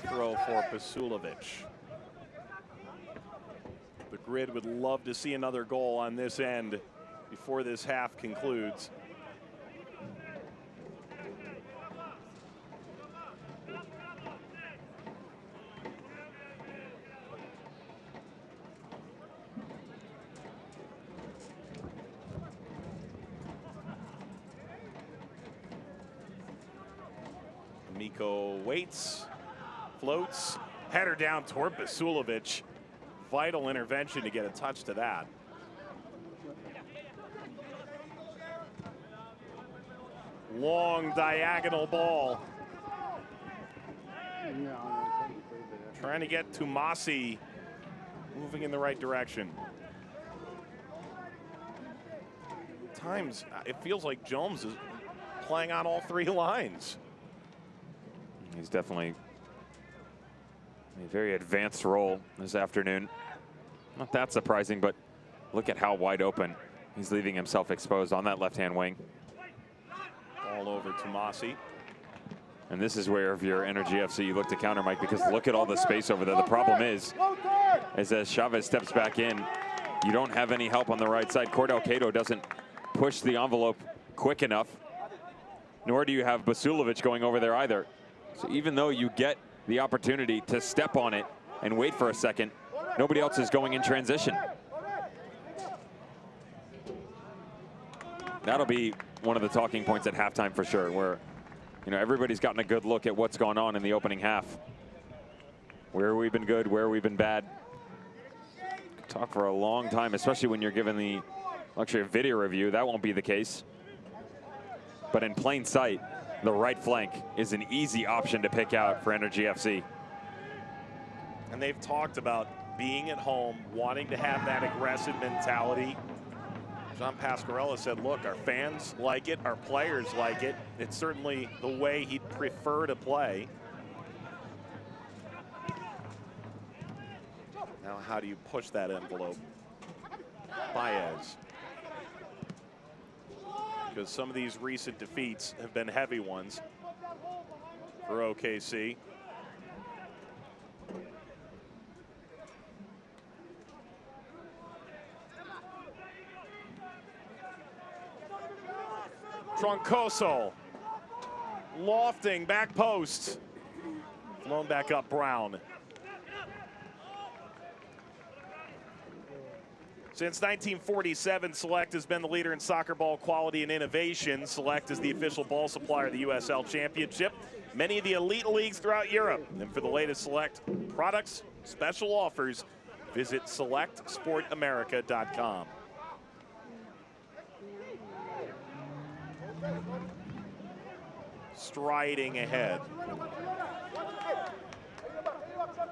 Throw for Basulovic. The Grid would love to see another goal on this end before this half concludes. Miko waits. Floats, header down toward Basulovic. Vital intervention to get a touch to that. Long diagonal ball. Trying to get Tumasi moving in the right direction. Times it feels like Jones is playing on all 3 lines. He's definitely a very advanced role this afternoon. Not that surprising, but look at how wide open he's leaving himself exposed on that left-hand wing. All over Tumasi. And this is where, if you're Energy FC, you look to counter, Mike, because look at all the space over there. The problem is as Chavez steps back in, you don't have any help on the right side. Cordell Cato doesn't push the envelope quick enough, nor do you have Basulovic going over there either. So even though you get the opportunity to step on it and wait for a second, nobody else is going in transition. That'll be one of the talking points at halftime for sure, where, you know, everybody's gotten a good look at what's gone on in the opening half. Where we've been good, where we've been bad. Could talk for a long time, especially when you're given the luxury of video review. That won't be the case. But in plain sight, the right flank is an easy option to pick out for Energy FC. And they've talked about being at home, wanting to have that aggressive mentality. Jean Pasquarella said, look, our fans like it, our players like it. It's certainly the way he'd prefer to play. Now, how do you push that envelope? Baez. Because some of these recent defeats have been heavy ones for OKC. Troncoso lofting back post. Flown back up Brown. Since 1947, Select has been the leader in soccer ball quality and innovation. Select is the official ball supplier of the USL Championship, many of the elite leagues throughout Europe. And for the latest Select products, special offers, visit selectsportamerica.com. Striding ahead.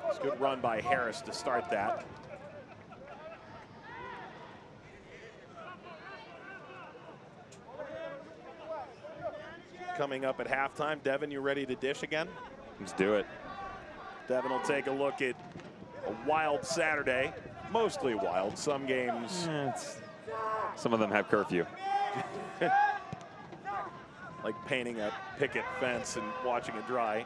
It's a good run by Harris to start that. Coming up at halftime, Devin, you ready to dish again? Let's do it. Devin will take a look at a wild Saturday. Mostly wild, some games. Some of them have curfew. Like painting a picket fence and watching it dry.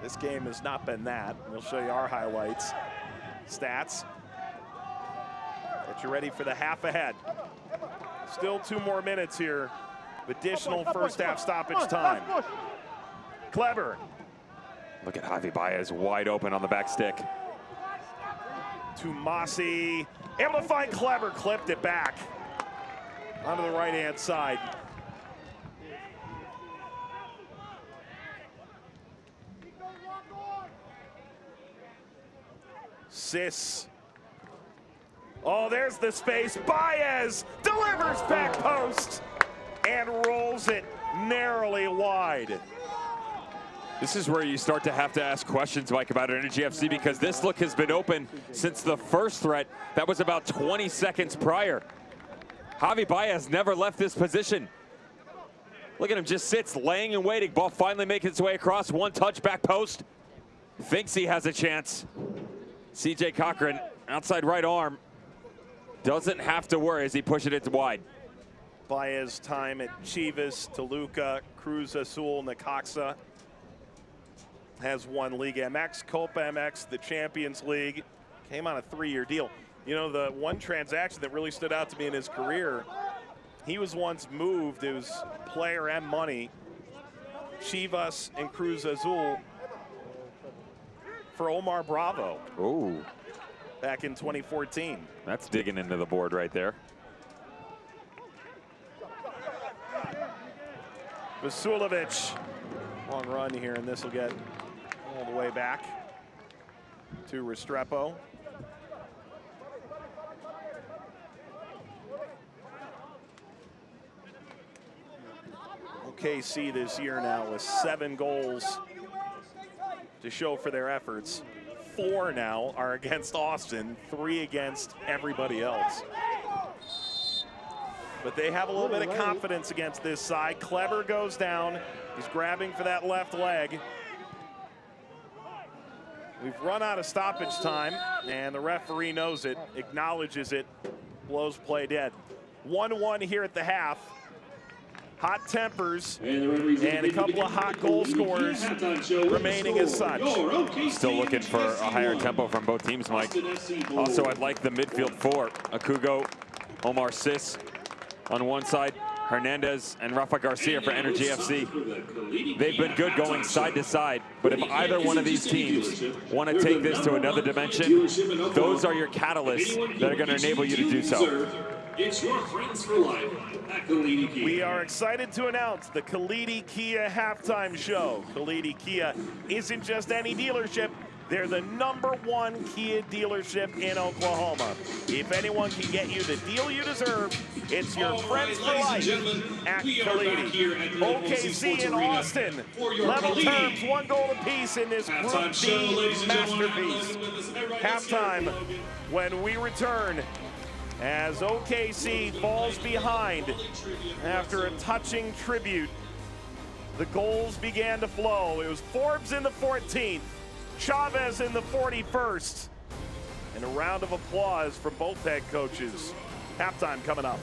This game has not been that. We'll show you our highlights, stats. Get you ready for the half ahead. Still 2 more minutes here. Additional first half stoppage time. Clever. Look at Javi Baez wide open on the back stick. Tumasi able to find Clever, clipped it back onto the right-hand side. Sis. Oh, there's the space. Baez delivers back post and rolls it narrowly wide. This is where you start to have to ask questions, Mike, about Energy FC, because this look has been open since the first threat. That was about 20 seconds prior. Javi Baez never left this position. Look at him, just sits, laying and waiting. Ball finally making its way across. One touch, back post. Thinks he has a chance. CJ Cochran, outside right arm. Doesn't have to worry as he pushes it wide. Baez time at Chivas, Toluca, Cruz Azul, Necaxa. Has won League MX, Copa MX, the Champions League. Came on a 3-year deal. You know, the one transaction that really stood out to me in his career, he was once moved, it was player and money, Chivas and Cruz Azul for Omar Bravo. Ooh. Back in 2014. That's digging into the board right there. Vasulovic, long run here, and this will get all the way back to Restrepo. OKC this year now with 7 goals to show for their efforts. 4 now are against Austin, 3 against everybody else. But they have a little bit of confidence against this side. Clever goes down. He's grabbing for that left leg. We've run out of stoppage time, and the referee knows it, acknowledges it, blows play dead. 1-1 here at the half. Hot tempers and a couple of hot goal scorers remaining as such. Still looking for a higher tempo from both teams, Mike. Also, I'd like the midfield 4. Akugo, Omar Sis on one side, Hernandez and Rafa Garcia for Energy FC. They've been good going side to side, but if either one of these teams want to take this to another dimension, those are your catalysts that are going to enable you to do so. It's your friends for life at Kalidi Kia. We are excited to announce the Kalidi Kia halftime show. Kalidi Kia isn't just any dealership. They're the #1 Kia dealership in Oklahoma. If anyone can get you the deal you deserve, it's your friends for life at Kalidi. OKC in Austin. Level terms, 1 goal apiece in this Group D masterpiece. Halftime when we return as OKC falls behind after a touching tribute. The goals began to flow. It was Forbes in the 14th. Chavez in the 41st. And a round of applause from both head coaches. Halftime coming up.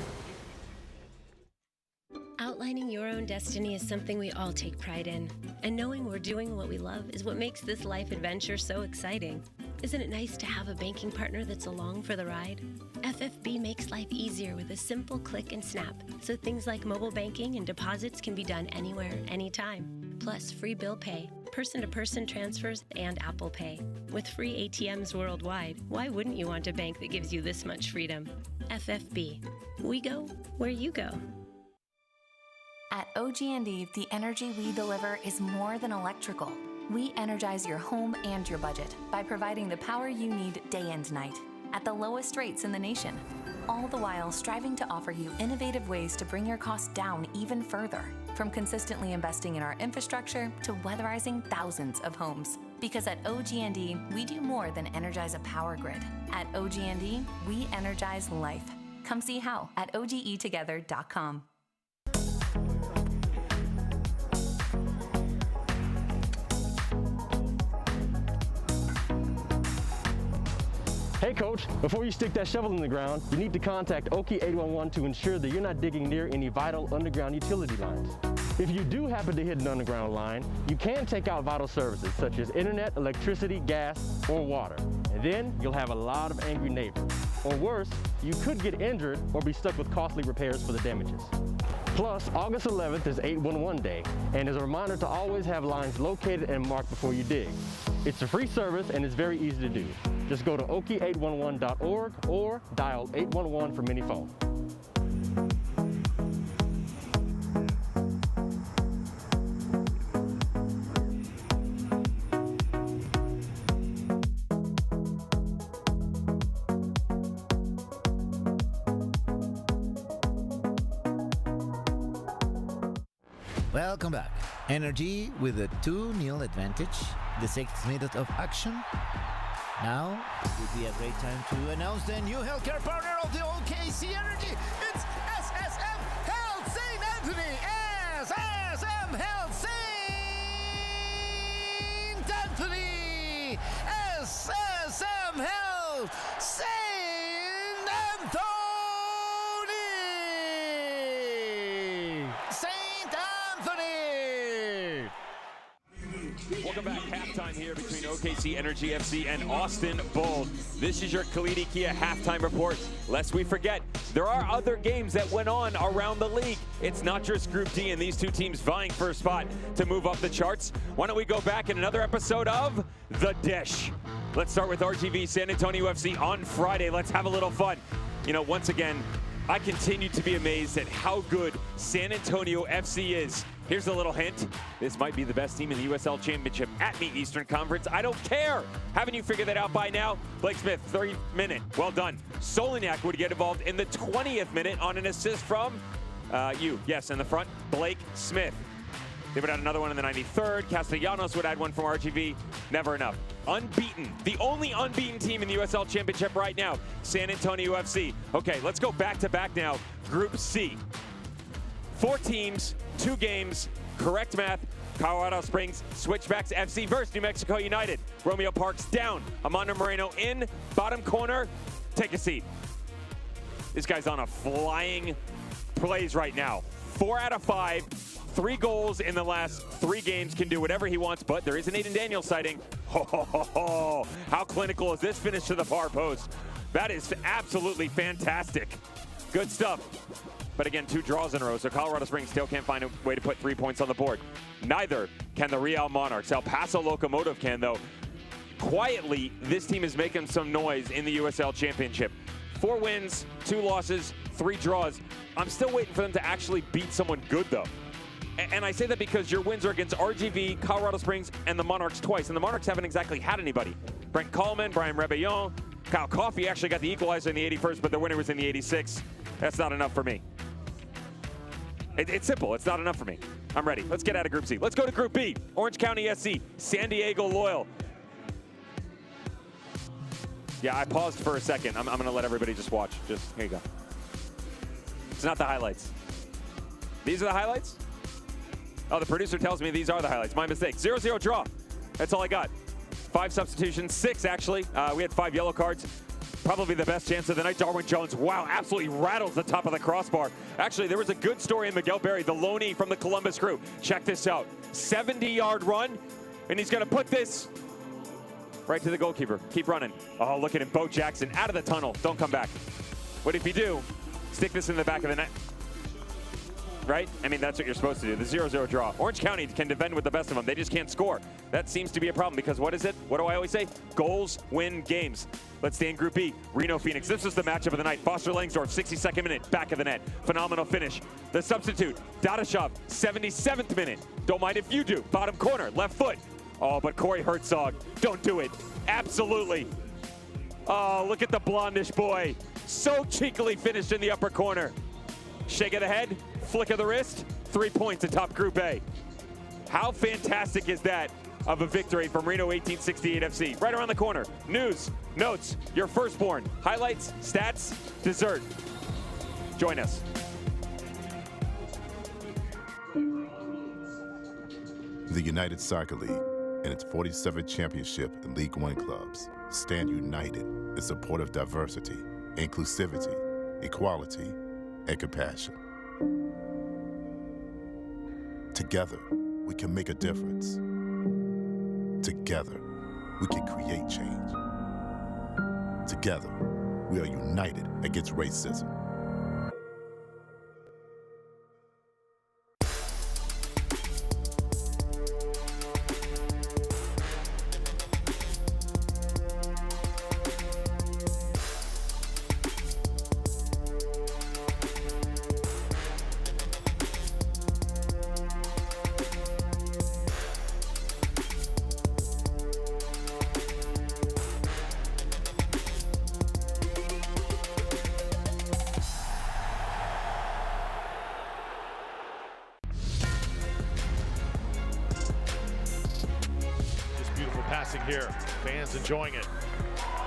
Outlining your own destiny is something we all take pride in. And knowing we're doing what we love is what makes this life adventure so exciting. Isn't it nice to have a banking partner that's along for the ride? FFB makes life easier with a simple click and snap, so things like mobile banking and deposits can be done anywhere, anytime. Plus free bill pay, person-to-person transfers, and Apple Pay. With free ATMs worldwide, why wouldn't you want a bank that gives you this much freedom? FFB. We go where you go. At OG&E, the energy we deliver is more than electrical. We energize your home and your budget by providing the power you need day and night at the lowest rates in the nation, all the while striving to offer you innovative ways to bring your costs down even further, from consistently investing in our infrastructure to weatherizing thousands of homes. Because at OG&E, we do more than energize a power grid. At OG&E, we energize life. Come see how at OGEtogether.com. Hey coach, before you stick that shovel in the ground, you need to contact OK 811 to ensure that you're not digging near any vital underground utility lines. If you do happen to hit an underground line, you can take out vital services such as internet, electricity, gas, or water. And then you'll have a lot of angry neighbors. Or worse, you could get injured or be stuck with costly repairs for the damages. Plus, August 11th is 811 Day, and is a reminder to always have lines located and marked before you dig. It's a free service and it's very easy to do. Just go to ok811.org or dial 811 from any phone. Welcome back. Energy with a 2-0 advantage. The 6th minute of action. Now would be a great time to announce the new healthcare partner of the OKC Energy. It's SSM Health St. Anthony. SSM Health St. Anthony. SSM Health St. Anthony. St. Anthony. Welcome back. Halftime here between OKC Energy FC and Austin Bold. This is your Kalidi Kia halftime report. Lest we forget, there are other games that went on around the league. It's not just Group D and these two teams vying for a spot to move up the charts. Why don't we go back in another episode of The Dish. Let's start with RGV San Antonio FC on Friday. Let's have a little fun. You know, once again, I continue to be amazed at how good San Antonio FC is. Here's a little hint. This might be the best team in the USL Championship at the Eastern Conference. I don't care. Haven't you figured that out by now? Blake Smith, 30th minute. Well done. Soliniak would get involved in the 20th minute on an assist from Yes, in the front, Blake Smith. They would add another one in the 93rd. Castellanos would add one from RGV. Never enough. Unbeaten. The only unbeaten team in the USL Championship right now, San Antonio FC. Okay, let's go back to back now. Group C. 4 teams, 2 games, correct math. Colorado Springs Switchbacks FC versus New Mexico United. Romeo Parks down. Amando Moreno in. Bottom corner. Take a seat. This guy's on a flying plays right now. 4 out of 5. 3 goals in the last 3 games. Can do whatever he wants, but there is an Aiden Daniels sighting. Ho. How clinical is this finish to the far post? That is absolutely fantastic. Good stuff. But again, 2 draws in a row, so Colorado Springs still can't find a way to put 3 points on the board. Neither can the Real Monarchs. El Paso Locomotive can, though. Quietly, this team is making some noise in the USL Championship. 4 wins, 2 losses, 3 draws. I'm still waiting for them to actually beat someone good, though. And I say that because your wins are against RGV, Colorado Springs, and the Monarchs twice. And the Monarchs haven't exactly had anybody. Brent Coleman, Brian Rebellon, Kyle Coffey actually got the equalizer in the 81st, but the winner was in the 86th. That's not enough for me. It's simple. It's not enough for me. I'm ready. Let's get out of Group C. Let's go to Group B. Orange County SC, San Diego Loyal. Yeah, I paused for a second. I'm going to let everybody just watch. Here you go. It's not the highlights. These are the highlights? Oh, the producer tells me these are the highlights. My mistake. 0-0 draw. That's all I got. 5 substitutions. 6, actually. We had 5 yellow cards. probably the best chance of the night. Darwin Jones, wow, absolutely rattles the top of the crossbar. Actually, there was a good story in Miguel Berry, the loanee from the Columbus Crew. Check this out. 70-yard run, and he's going to put this right to the goalkeeper. Keep running. Oh, look at him. Bo Jackson out of the tunnel. Don't come back. What if you do? Stick this in the back of the net. Right? I mean, that's what you're supposed to do. The 0-0 draw. Orange County can defend with the best of them. They just can't score. That seems to be a problem because what is it? What do I always say? Goals win games. Let's stay in Group B. Reno Phoenix. This was the matchup of the night. Foster Langsdorff, 62nd minute, back of the net. Phenomenal finish. The substitute, Dadashov, 77th minute. Don't mind if you do. Bottom corner, left foot. Oh, but Corey Herzog, don't do it. Absolutely. Oh, look at the blondish boy. So cheekily finished in the upper corner. Shake of the head, flick of the wrist, 3 points atop Group A. How fantastic is that of a victory from Reno 1868 FC? Right around the corner. News, notes, your firstborn, highlights, stats, dessert. Join us. The United Soccer League and its 47th championship in League One clubs stand united in support of diversity, inclusivity, equality, and compassion. Together, we can make a difference. Together, we can create change. Together, we are united against racism. Passing here, fans enjoying it.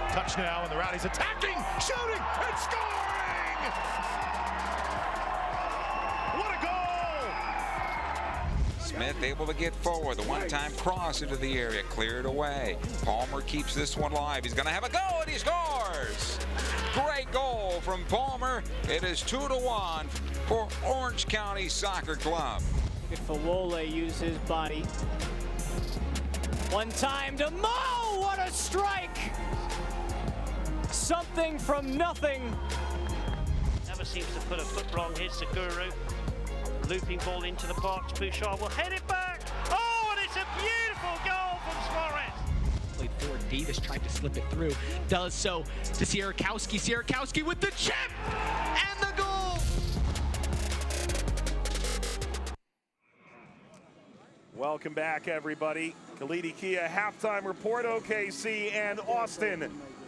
Touch now, and the Rowdies attacking, shooting, and scoring! What a goal! Smith able to get forward, the one-time cross into the area, cleared away. Palmer keeps this one live. He's going to have a go, and he scores! Great goal from Palmer. It is 2-1 for Orange County Soccer Club. Good for Wole, use his body. One time to Mo, what a strike! Something from nothing. Never seems to put a foot wrong. Here's Seguru. Looping ball into the box. Bouchard will head it back. Oh, and it's a beautiful goal from Suarez. Played forward. Davis tried to slip it through. Does so to Sierakowski. Sierakowski with the chip and the goal. Welcome back, everybody. Kalidi Kia halftime report. OKC and Austin,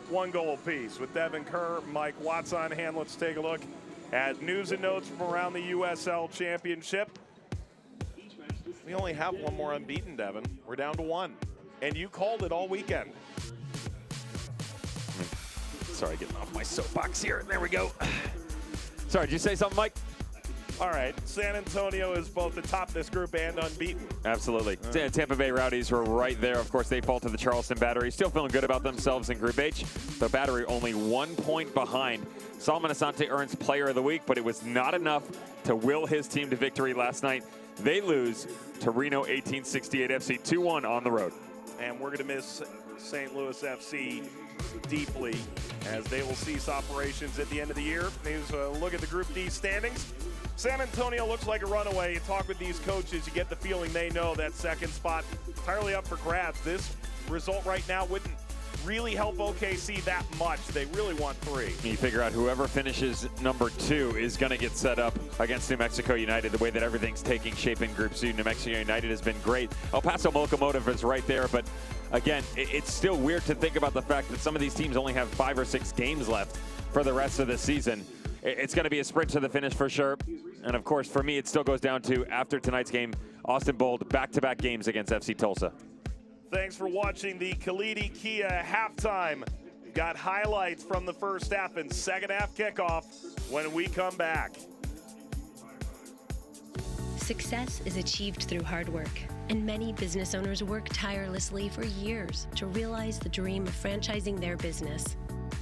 1 goal apiece. With Devin Kerr, Mike Watts on hand. Let's take a look at news and notes from around the USL Championship. We only have one more unbeaten, Devin. We're down to 1. And you called it all weekend. Sorry, getting off my soapbox here. There we go. Sorry, did you say something, Mike? All right, San Antonio is both atop this group and unbeaten. Absolutely. Tampa Bay Rowdies were right there. Of course, they fall to the Charleston Battery. Still feeling good about themselves in Group H. The Battery only 1 point behind. Solomon Asante earns Player of the Week, but it was not enough to will his team to victory last night. They lose to Reno 1868 FC 2-1 on the road. And we're going to miss St. Louis FC deeply as they will cease operations at the end of the year. Here's a look at the Group D standings. San Antonio looks like a runaway. You talk with these coaches, you get the feeling they know that second spot entirely up for grabs. This result right now wouldn't really help OKC that much. They really want 3. You figure out whoever finishes number 2 is going to get set up against New Mexico United. The way that everything's taking shape in Group C, New Mexico United has been great. El Paso Locomotive is right there, but again, it's still weird to think about the fact that some of these teams only have 5 or 6 games left for the rest of the season. It's going to be a sprint to the finish for sure. And of course, for me, it still goes down to, after tonight's game, Austin Bold back-to-back games against FC Tulsa. Thanks for watching the Kalidi Kia halftime. Got highlights from the first half and second half kickoff when we come back. Success is achieved through hard work, and many business owners work tirelessly for years to realize the dream of franchising their business.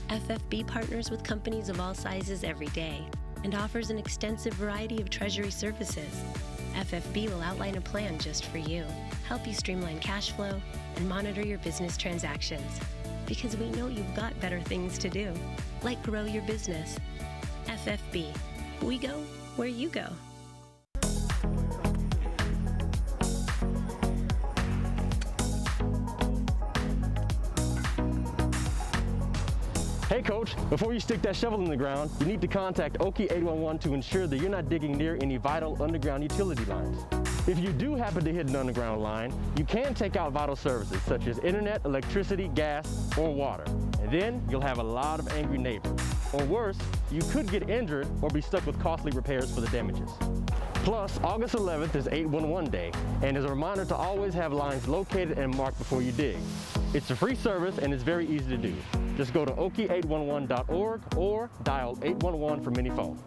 FFB partners with companies of all sizes every day and offers an extensive variety of treasury services. FFB will outline a plan just for you, help you streamline cash flow, and monitor your business transactions. Because we know you've got better things to do, like grow your business. FFB. We go where you go. Hey coach, before you stick that shovel in the ground, you need to contact OKC 811 to ensure that you're not digging near any vital underground utility lines. If you do happen to hit an underground line, you can take out vital services such as internet, electricity, gas, or water. And then you'll have a lot of angry neighbors. Or worse, you could get injured or be stuck with costly repairs for the damages. Plus, August 11th is 811 Day, and is a reminder to always have lines located and marked before you dig. It's a free service and it's very easy to do. Just go to OKC811.org or dial 811 from any phone.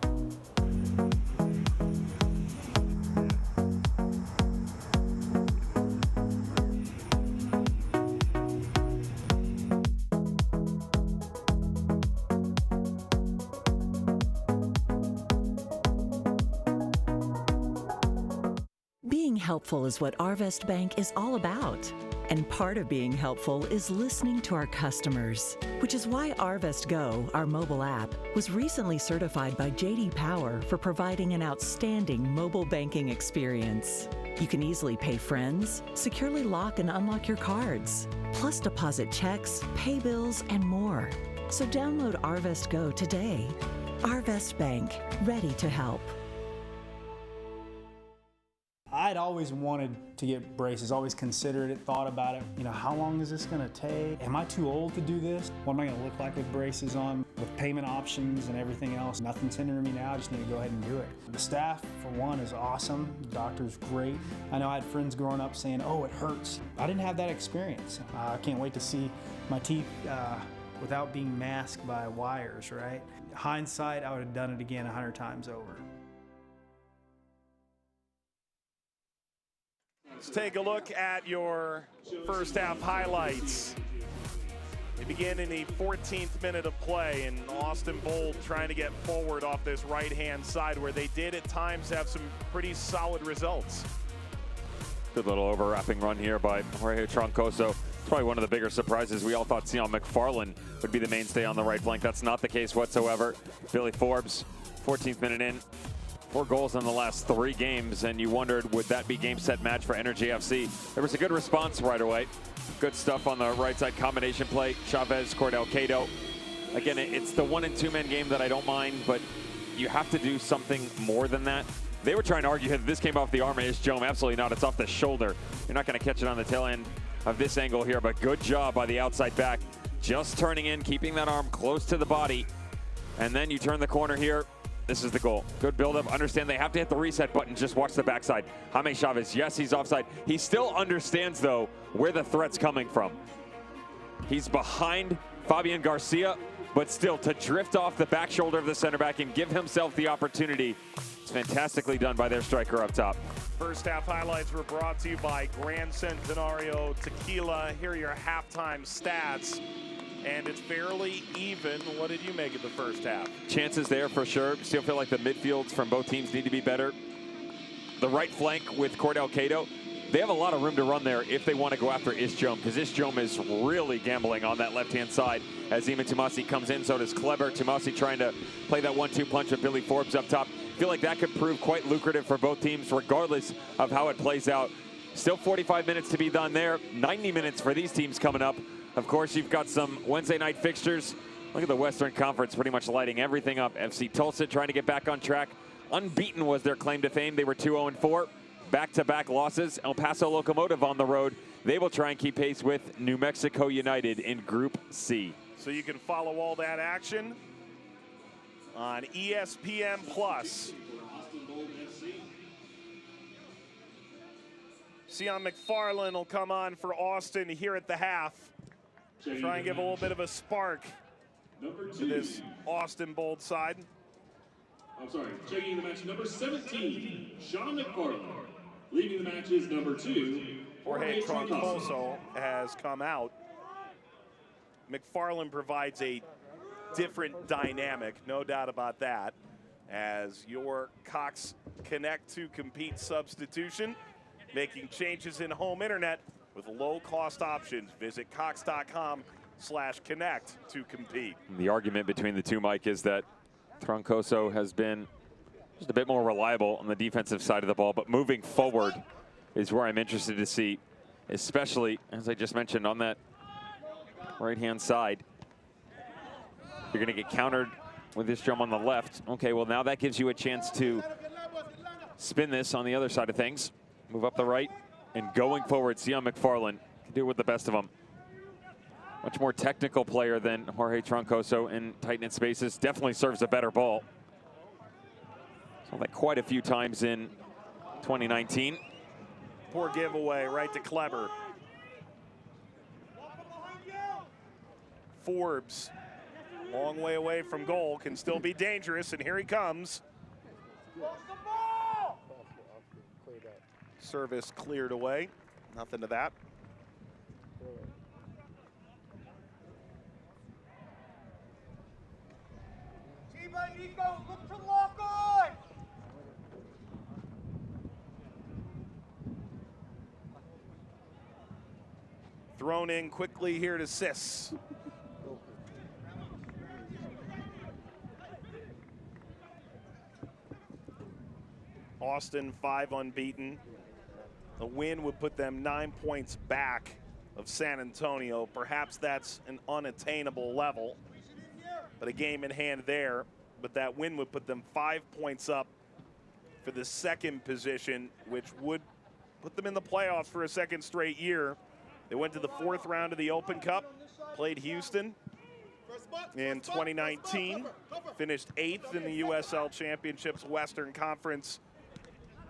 Being helpful is what Arvest Bank is all about. And part of being helpful is listening to our customers, which is why Arvest Go, our mobile app, was recently certified by J.D. Power for providing an outstanding mobile banking experience. You can easily pay friends, securely lock and unlock your cards, plus deposit checks, pay bills, and more. So download Arvest Go today. Arvest Bank, ready to help. I'd always wanted to get braces, always considered it, thought about it. You know, how long is this gonna take? Am I too old to do this? What am I gonna look like with braces on? With payment options and everything else, nothing's hindering me now, I just need to go ahead and do it. The staff, for one, is awesome. The doctor's great. I know I had friends growing up saying, oh, it hurts. I didn't have that experience. I can't wait to see my teeth without being masked by wires, right? Hindsight, I would have done it again 100 times over. Let's take a look at your first half highlights. They begin in the 14th minute of play, and Austin Bold trying to get forward off this right-hand side where they did at times have some pretty solid results. Good little overwrapping run here by Jorge Troncoso. Probably one of the bigger surprises. We all thought Sion McFarland would be the mainstay on the right flank. That's not the case whatsoever. Billy Forbes, 14th minute in. 4 goals in the last 3 games, and you wondered, would that be game, set, match for Energy FC? There was a good response right away. Good stuff on the right side, combination play. Chavez, Cordell, Cato. Again, it's the 1- and 2-man game that I don't mind, but you have to do something more than that. They were trying to argue that this came off the arm of Isjome. Absolutely not. It's off the shoulder. You're not going to catch it on the tail end of this angle here, but good job by the outside back. Just turning in, keeping that arm close to the body. And then you turn the corner here. This is the goal. Good build-up. Understand they have to hit the reset button. Just watch the backside. Jaime Chavez, yes, he's offside. He still understands, though, where the threat's coming from. He's behind Fabian Garcia, but still to drift off the back shoulder of the center back and give himself the opportunity. It's fantastically done by their striker up top. First half highlights were brought to you by Grand Centenario Tequila. Here are your halftime stats. And it's fairly even. What did you make of the first half? Chances there for sure. Still feel like the midfields from both teams need to be better. The right flank with Cordell Cato, they have a lot of room to run there if they want to go after Isjome, because Isjome is really gambling on that left-hand side as Eamon Tumasi comes in. So does Kleber. Tumasi trying to play that 1-2 punch with Billy Forbes up top. Feel like that could prove quite lucrative for both teams regardless of how it plays out. Still 45 minutes to be done there. 90 minutes for these teams coming up. Of course, you've got some Wednesday night fixtures. Look at the Western Conference pretty much lighting everything up. FC Tulsa trying to get back on track. Unbeaten was their claim to fame. They were 2-0-4. Back-to-back losses. El Paso Locomotive on the road. They will try and keep pace with New Mexico United in Group C. So you can follow all that action on ESPN+. Sion McFarland will come on for Austin here at the half. Try and give a little bit of a spark to this Austin Bold side. I'm sorry, checking the match number 17, Sean McFarland. Leaving the match is number 2, Jorge Troncoso has come out. McFarland provides a different dynamic, no doubt about that, as your Cox Connect to Compete substitution, making changes in home internet with low-cost options. Visit cox.com/connect to compete. The argument between the two, Mike, is that Troncoso has been just a bit more reliable on the defensive side of the ball, but moving forward is where I'm interested to see, especially, as I just mentioned, on that right-hand side. You're going to get countered with this drum on the left. Okay, well, now that gives you a chance to spin this on the other side of things. Move up the right, and going forward, Sion McFarland can do it with the best of them. Much more technical player than Jorge Troncoso in tight-knit spaces. Definitely serves a better ball. Saw that quite a few times in 2019. Poor giveaway right to Kleber. Forbes, long way away from goal, can still be dangerous, and here he comes. Service cleared away. Nothing to that. Look to lock on! Thrown in quickly here to Sis. Austin 5 unbeaten. The win would put them 9 points back of San Antonio. Perhaps that's an unattainable level, but a game in hand there. But that win would put them 5 points up for the second position, which would put them in the playoffs for a second straight year. They went to the 4th round of the Open Cup, played Houston in 2019, finished 8th in the USL Championships Western Conference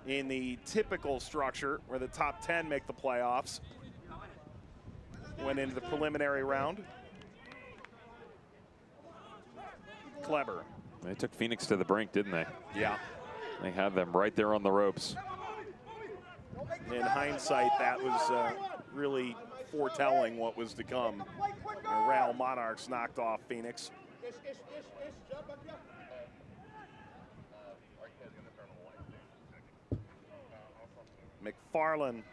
in the typical structure where the top 10 make the playoffs. Went into the preliminary round. Kleber. They took Phoenix to the brink, didn't they? Yeah. They had them right there on the ropes. In hindsight, that was really foretelling what was to come. The Real Monarchs knocked off Phoenix. McFarland.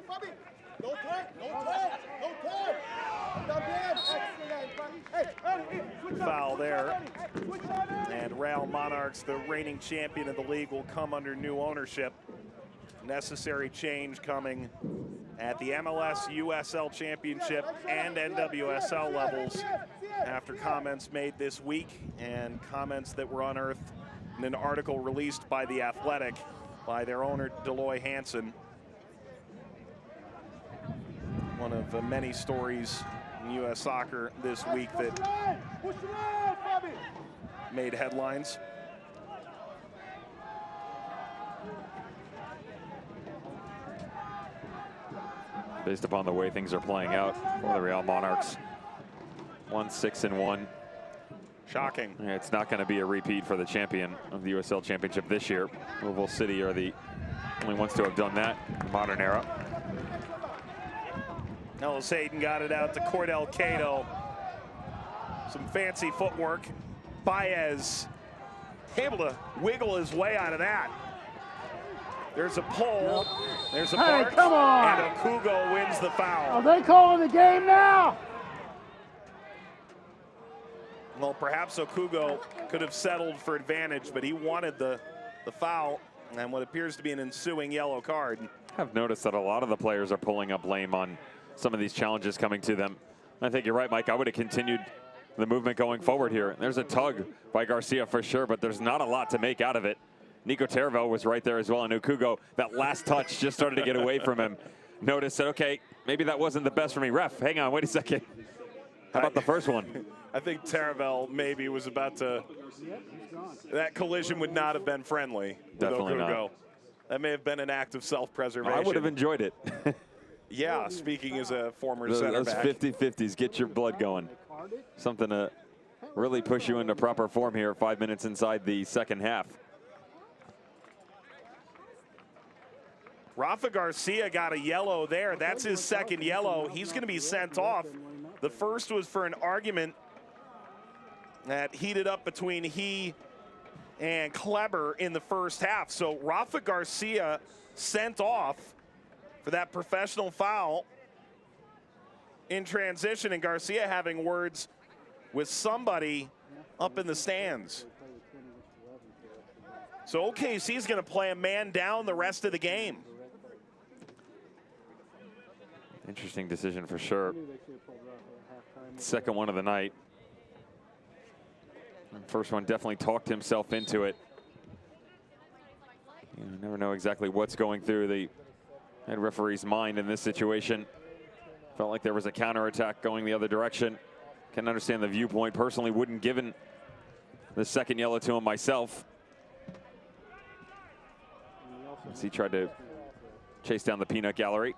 Fabi. No turn. Foul there. And Real Monarchs, the reigning champion of the league, will come under new ownership. Necessary change coming at the MLS, USL Championship, and NWSL levels after comments made this week and comments that were unearthed in an article released by The Athletic by their owner, Deloy Hansen. One of many stories in U.S. soccer this week that made headlines. Based upon the way things are playing out for the Real Monarchs. 1-6-1. Shocking. Yeah, it's not going to be a repeat for the champion of the USL Championship this year. Louisville City are the only ones to have done that in the modern era. Ellis Hayden got it out to Cordell Cato. Some fancy footwork. Baez able to wiggle his way out of that. There's a pull. There's a barge. Come on. And Okugo wins the foul. Are they calling the game now? Well, perhaps Okugo could have settled for advantage, but he wanted the foul and what appears to be an ensuing yellow card. I've noticed that a lot of the players are pulling up lame on some of these challenges coming to them. I think you're right, Mike. I would have continued the movement going forward here. There's a tug by Garcia for sure, but there's not a lot to make out of it. Nico Taravel was right there as well, and Okugo, that last touch just started to get away from him. Noticed that, okay, maybe that wasn't the best for me. Ref, hang on, wait a second. How about the first one? I think Taravel maybe was about to, that collision would not have been friendly. Definitely with Okugo. not. That may have been an act of self-preservation. I would have enjoyed it. Yeah, speaking as a former Those center back. 50-50s, get your blood going. Something to really push you into proper form here 5 minutes inside the second half. Rafa Garcia got a yellow there. That's his second yellow. He's going to be sent off. The first was for an argument that heated up between he and Kleber in the first half. So Rafa Garcia sent off for that professional foul in transition, and Garcia having words with somebody up in the stands. So OKC is going to play a man down the rest of the game. Interesting decision for sure. Second one of the night. First one definitely talked himself into it. You never know exactly what's going through the head referee's mind in this situation. Felt like there was a counterattack going the other direction. Can understand the viewpoint. Personally wouldn't given the second yellow to him myself, as he tried to chase down the peanut gallery.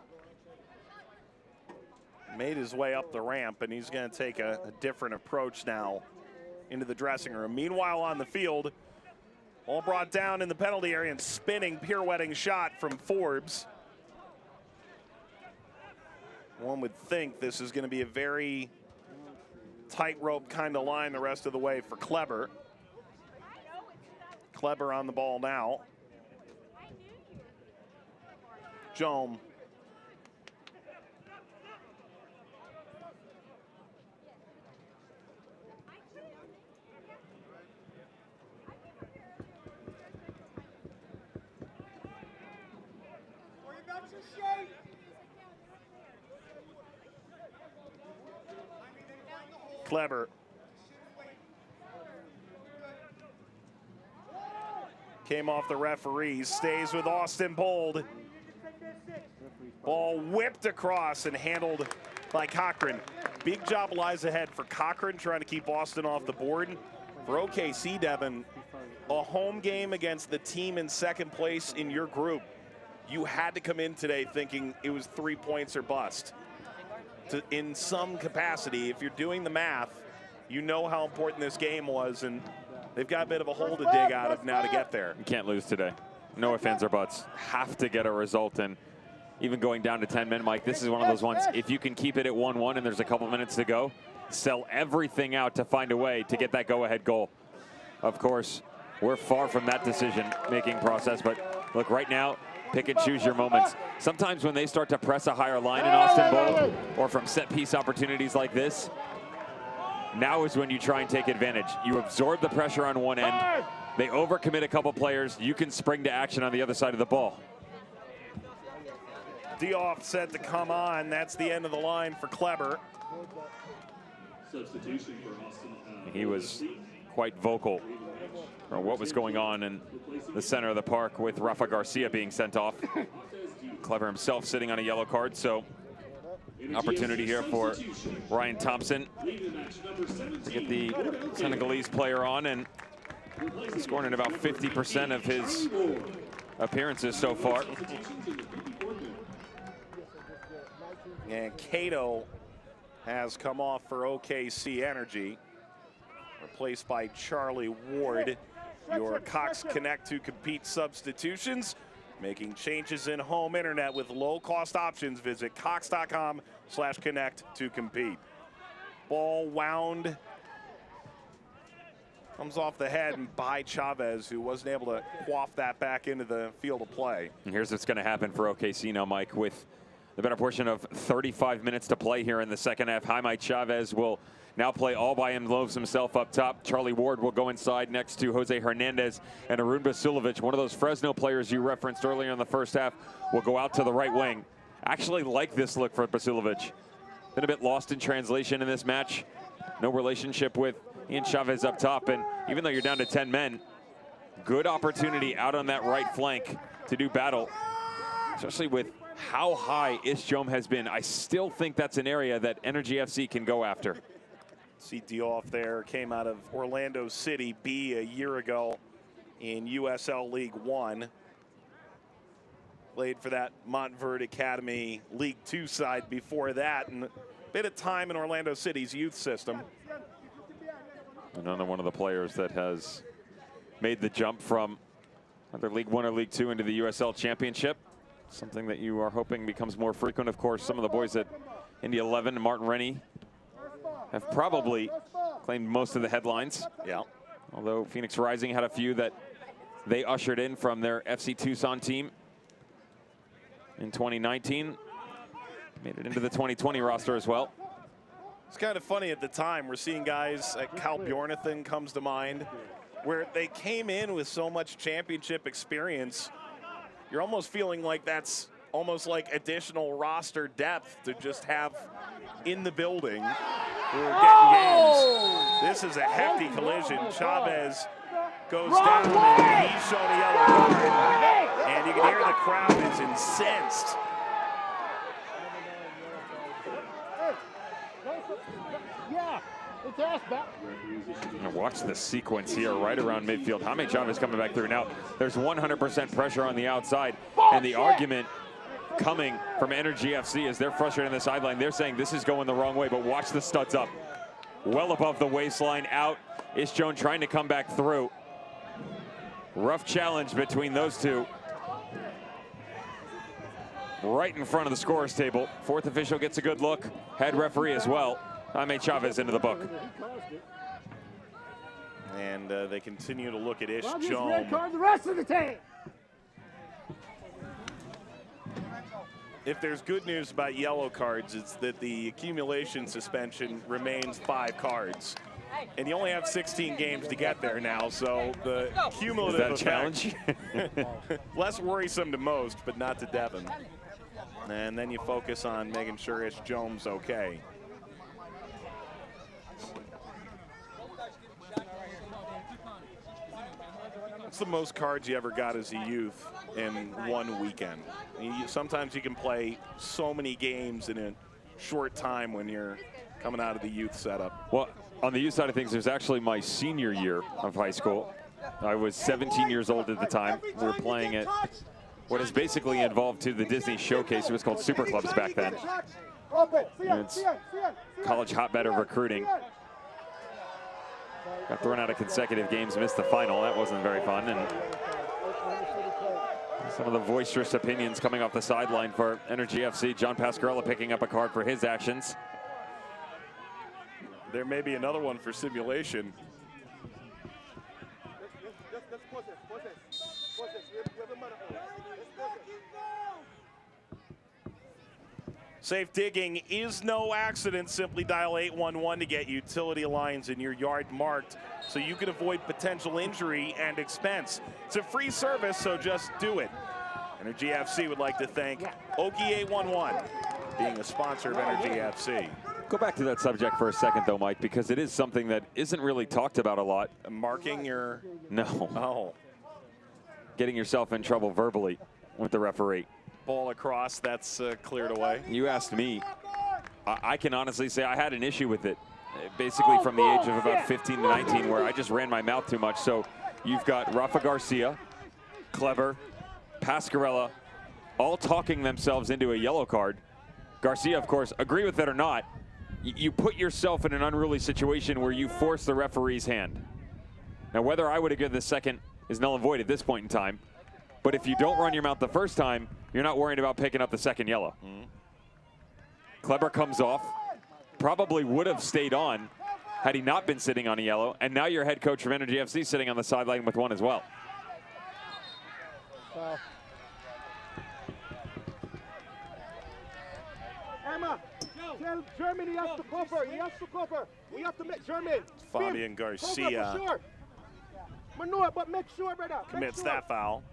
Made his way up the ramp, and he's going to take a different approach now into the dressing room. Meanwhile, on the field, all brought down in the penalty area, and spinning, pirouetting shot from Forbes. One would think this is going to be a very tightrope kind of line the rest of the way for Kleber. Kleber on the ball now. Jome. Kleber. Came off the referee, stays with Austin Bold. Ball whipped across and handled by Cochran. Big job lies ahead for Cochran, trying to keep Austin off the board. For OKC, Devin, a home game against the team in second place in your group. You had to come in today thinking it was 3 points or bust. In some capacity, if you're doing the math, you know how important this game was, and they've got a bit of a hole to dig out of now to get there. You can't lose today. No ifs, ands, or buts. Have to get a result, and even going down to 10 men, Mike, this is one of those ones, if you can keep it at 1-1 and there's a couple minutes to go, sell everything out to find a way to get that go-ahead goal. Of course, we're far from that decision-making process, but look, right now, pick and choose your moments. Sometimes when they start to press a higher line in Austin Bold, or from set-piece opportunities like this, now is when you try and take advantage. You absorb the pressure on one end, they overcommit a couple players, you can spring to action on the other side of the ball. Dioff set to come on. That's the end of the line for Kleber. Substitution for Austin. He was quite vocal on what was going on in the center of the park with Rafa Garcia being sent off. Kleber himself sitting on a yellow card, so opportunity here for Ryan Thompson to get the Senegalese player on, and scoring at about 50% of his appearances so far. And Cato has come off for OKC Energy, replaced by Charlie Ward. Your Cox Connect to Compete substitutions, making changes in home internet with low-cost options. Visit cox.com/connect to compete. Ball wound, comes off the head and by Chavez, who wasn't able to quaff that back into the field of play. And here's what's going to happen for OKC now, Mike, with the better portion of 35 minutes to play here in the second half. Jaime Chavez will now play all by himself up top. Charlie Ward will go inside next to Jose Hernandez, and Arun Basilovic, one of those Fresno players you referenced earlier in the first half, will go out to the right wing. Actually like this look for Basilovic. Been a bit lost in translation in this match. No relationship with Ian Chavez up top, and even though you're down to 10 men, good opportunity out on that right flank to do battle, especially with how high Jome has been. I still think that's an area that Energy FC can go after. See Dioff there, came out of Orlando City B a year ago in USL League One. Played for that Montverde Academy League Two side before that, and a bit of time in Orlando City's youth system. Another one of the players that has made the jump from either League One or League Two into the USL Championship. Something that you are hoping becomes more frequent. Of course, some of the boys at Indy 11 and Martin Rennie have probably claimed most of the headlines. Yeah. Although Phoenix Rising had a few that they ushered in from their FC Tucson team in 2019. Made it into the 2020 roster as well. It's kind of funny at the time. We're seeing guys like Cal Bjornathan comes to mind, where they came in with so much championship experience. You're almost feeling like that's almost like additional roster depth to just have in the building who are getting games. This is a hefty collision. Chavez goes down and he's shown a yellow card. And you can hear the crowd is incensed. Yeah, it's ass back. Watch the sequence here right around midfield. Jaime Chavez coming back through. Now, there's 100% pressure on the outside, and the argument coming from Energy FC is they're frustrated on the sideline. They're saying this is going the wrong way, but watch the studs up. Well above the waistline, out is Jones trying to come back through. Rough challenge between those two. Right in front of the scorer's table. Fourth official gets a good look. Head referee as well. Jaime Chavez into the book. And they continue to look at Ish Red Jones. card the rest of the team. If there's good news about yellow cards, it's that the accumulation suspension remains 5 cards. And you only have 16 games to get there now, so the cumulative Is that a challenge? less worrisome to most, but not to Devin. And then you focus on making sure Ish Jones okay. What's the most cards you ever got as a youth in one weekend? Sometimes you can play so many games in a short time when you're coming out of the youth setup. Well, on the youth side of things, there's actually my senior year of high school. I was 17 years old at the time. We were playing at what is basically involved to the Disney Showcase. It was called Super Clubs back then. And it's college hotbed of recruiting. Got thrown out of consecutive games, missed the final. That wasn't very fun. And some of the boisterous opinions coming off the sideline for Energy FC. John Pascarella picking up a card for his actions. There may be another one for simulation. Safe digging is no accident. Simply dial 811 to get utility lines in your yard marked so you can avoid potential injury and expense. It's a free service, so just do it. Energy FC would like to thank Okie 811 being a sponsor of Energy FC. Go back to that subject for a second, though, Mike, because it is something that isn't really talked about a lot. Marking your... No. Oh. Getting yourself in trouble verbally with the referee. Ball across, that's cleared away. You asked me. I can honestly say I had an issue with it, basically from the age of about 15 to 19, where I just ran my mouth too much. So you've got Rafa Garcia, Kleber, Pascarella, all talking themselves into a yellow card. Garcia, of course, agree with it or not, you put yourself in an unruly situation where you force the referee's hand. Now, whether I would have given the second is null and void at this point in time, but if you don't run your mouth the first time, you're not worried about picking up the second yellow. Kleber comes off, probably would have stayed on had he not been sitting on a yellow, and now your head coach from Energy FC sitting on the sideline with one as well. Emma, tell Germany has to cover. He has to cover. We have to make German. Fabian Garcia sure. Manure, but make sure, brother. commits that foul.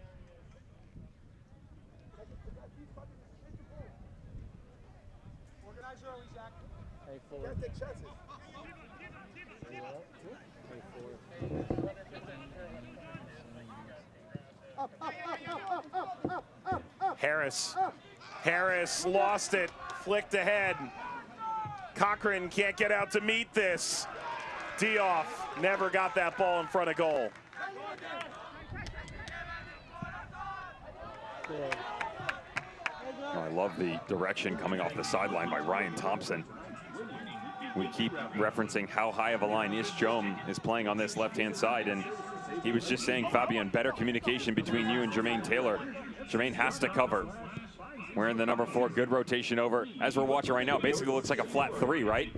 Can't take chances. Harris lost it, flicked ahead. Cochran can't get out to meet this. Dioff never got that ball in front of goal. I love the direction coming off the sideline by Ryan Thompson. We keep referencing how high of a line Jome is playing on this left-hand side, and he was just saying, Fabian, better communication between you and Jermaine Taylor. Jermaine has to cover. We're in the number 4, good rotation over. As we're watching right now, basically looks like a flat 3, right?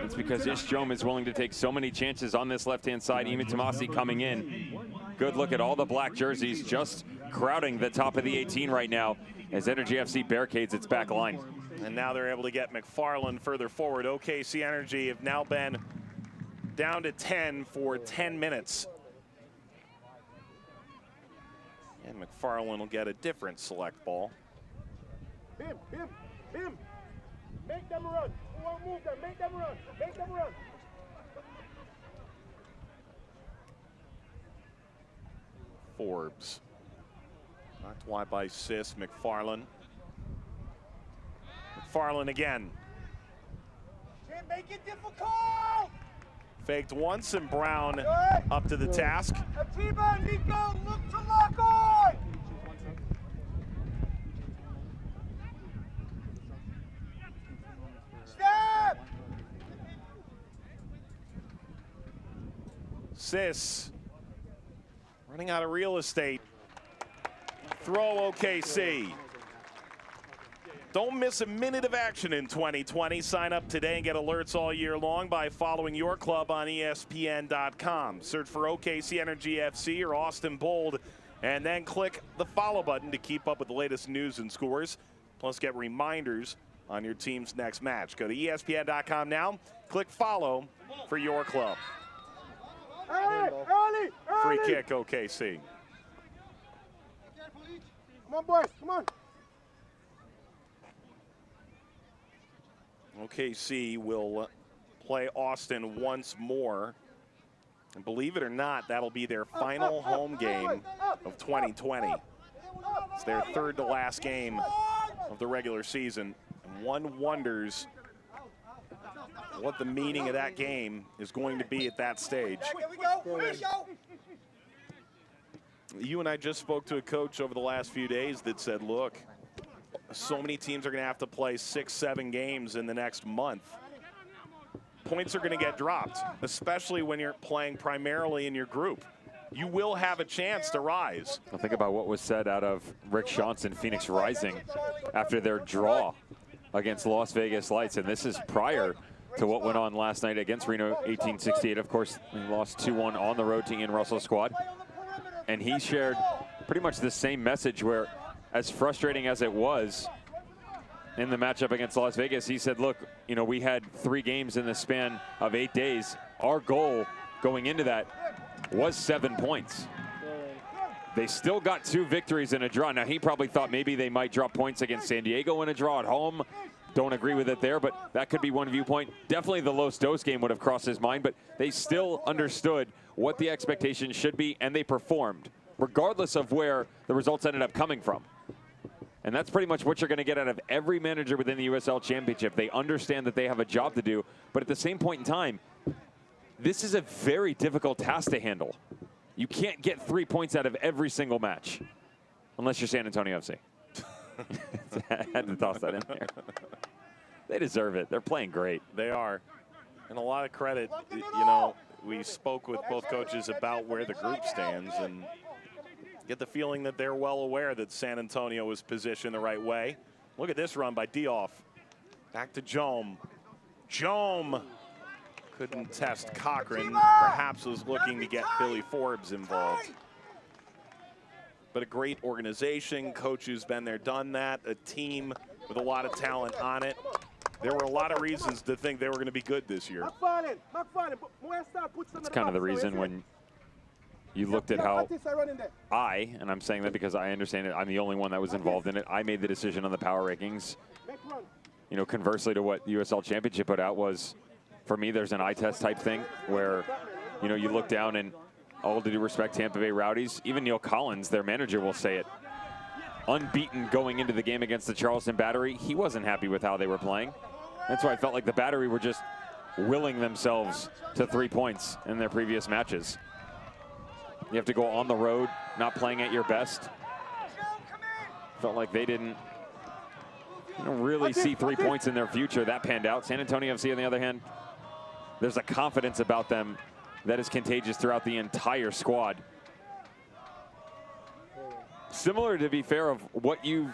It's because Jome is willing to take so many chances on this left-hand side. Emi Tomasi coming in. Good look at all the black jerseys just crowding the top of the 18 right now as Energy FC barricades its back line. And now they're able to get McFarland further forward. OKC Energy have now been down to 10 for 10 minutes. And McFarland will get a different select ball. Him. Make them run. Who won't move them? Make them run. Make them run. Forbes. Knocked wide by Sis. McFarland. McFarland again. Can't make it difficult. Faked once and Brown up to the task. Atiba and Nico, look to lock on. Step. Sis running out of real estate. Throw OKC. Don't miss a minute of action in 2020. Sign up today and get alerts all year long by following your club on ESPN.com. Search for OKC Energy FC or Austin Bold, and then click the follow button to keep up with the latest news and scores. Plus, get reminders on your team's next match. Go to ESPN.com now. Click follow for your club. Early. Free kick, OKC. Come on, boys. Come on. OKC will play Austin once more. And believe it or not, that'll be their final home game of 2020. It's their third to last game of the regular season. And one wonders what the meaning of that game is going to be at that stage. Here we go. You and I just spoke to a coach over the last few days that said, look, so many teams are going to have to play 6-7 games in the next month. Points are going to get dropped, especially when you're playing primarily in your group. You will have a chance to rise. Well, think about what was said out of Rick Johnson, Phoenix Rising, after their draw against Las Vegas Lights. And this is prior to what went on last night against Reno 1868. Of course, we lost 2-1 on the road to Ian Russell's squad. And he shared pretty much the same message where, as frustrating as it was in the matchup against Las Vegas, he said, look, you know, we had 3 games in the span of 8 days. Our goal going into that was 7 points. They still got 2 victories and a draw. Now, he probably thought maybe they might drop points against San Diego in a draw at home. Don't agree with it there, but that could be one viewpoint. Definitely the Los Dos game would have crossed his mind, but they still understood what the expectations should be, and they performed, regardless of where the results ended up coming from. And that's pretty much what you're going to get out of every manager within the USL Championship. They understand that they have a job to do, but at the same point in time, this is a very difficult task to handle. You can't get 3 points out of every single match, unless you're San Antonio FC. I had to toss that in there. They deserve it. They're playing great. They are. And a lot of credit, you know, we spoke with both coaches about where the group stands and get the feeling that they're well aware that San Antonio is positioned the right way. Look at this run by Dioff. Back to Jome. Jome couldn't test Cochran. Perhaps was looking to get Billy Forbes involved. But a great organization, coach who's been there, done that, a team with a lot of talent on it. There were a lot of reasons to think they were going to be good this year. It's kind of the reason when you looked at how and I'm saying that because I understand it, I'm the only one that was involved in it. I made the decision on the power rankings. You know, conversely to what USL Championship put out was, for me, there's an eye test type thing where, you know, you look down and all due respect, Tampa Bay Rowdies, even Neil Collins, their manager, will say it. Unbeaten going into the game against the Charleston Battery, he wasn't happy with how they were playing. That's why I felt like the Battery were just willing themselves to 3 points in their previous matches. You have to go on the road, not playing at your best. Felt like they didn't really see 3 points in their future. That panned out. San Antonio FC, on the other hand, there's a confidence about them that is contagious throughout the entire squad. Similar, to be fair, of what you've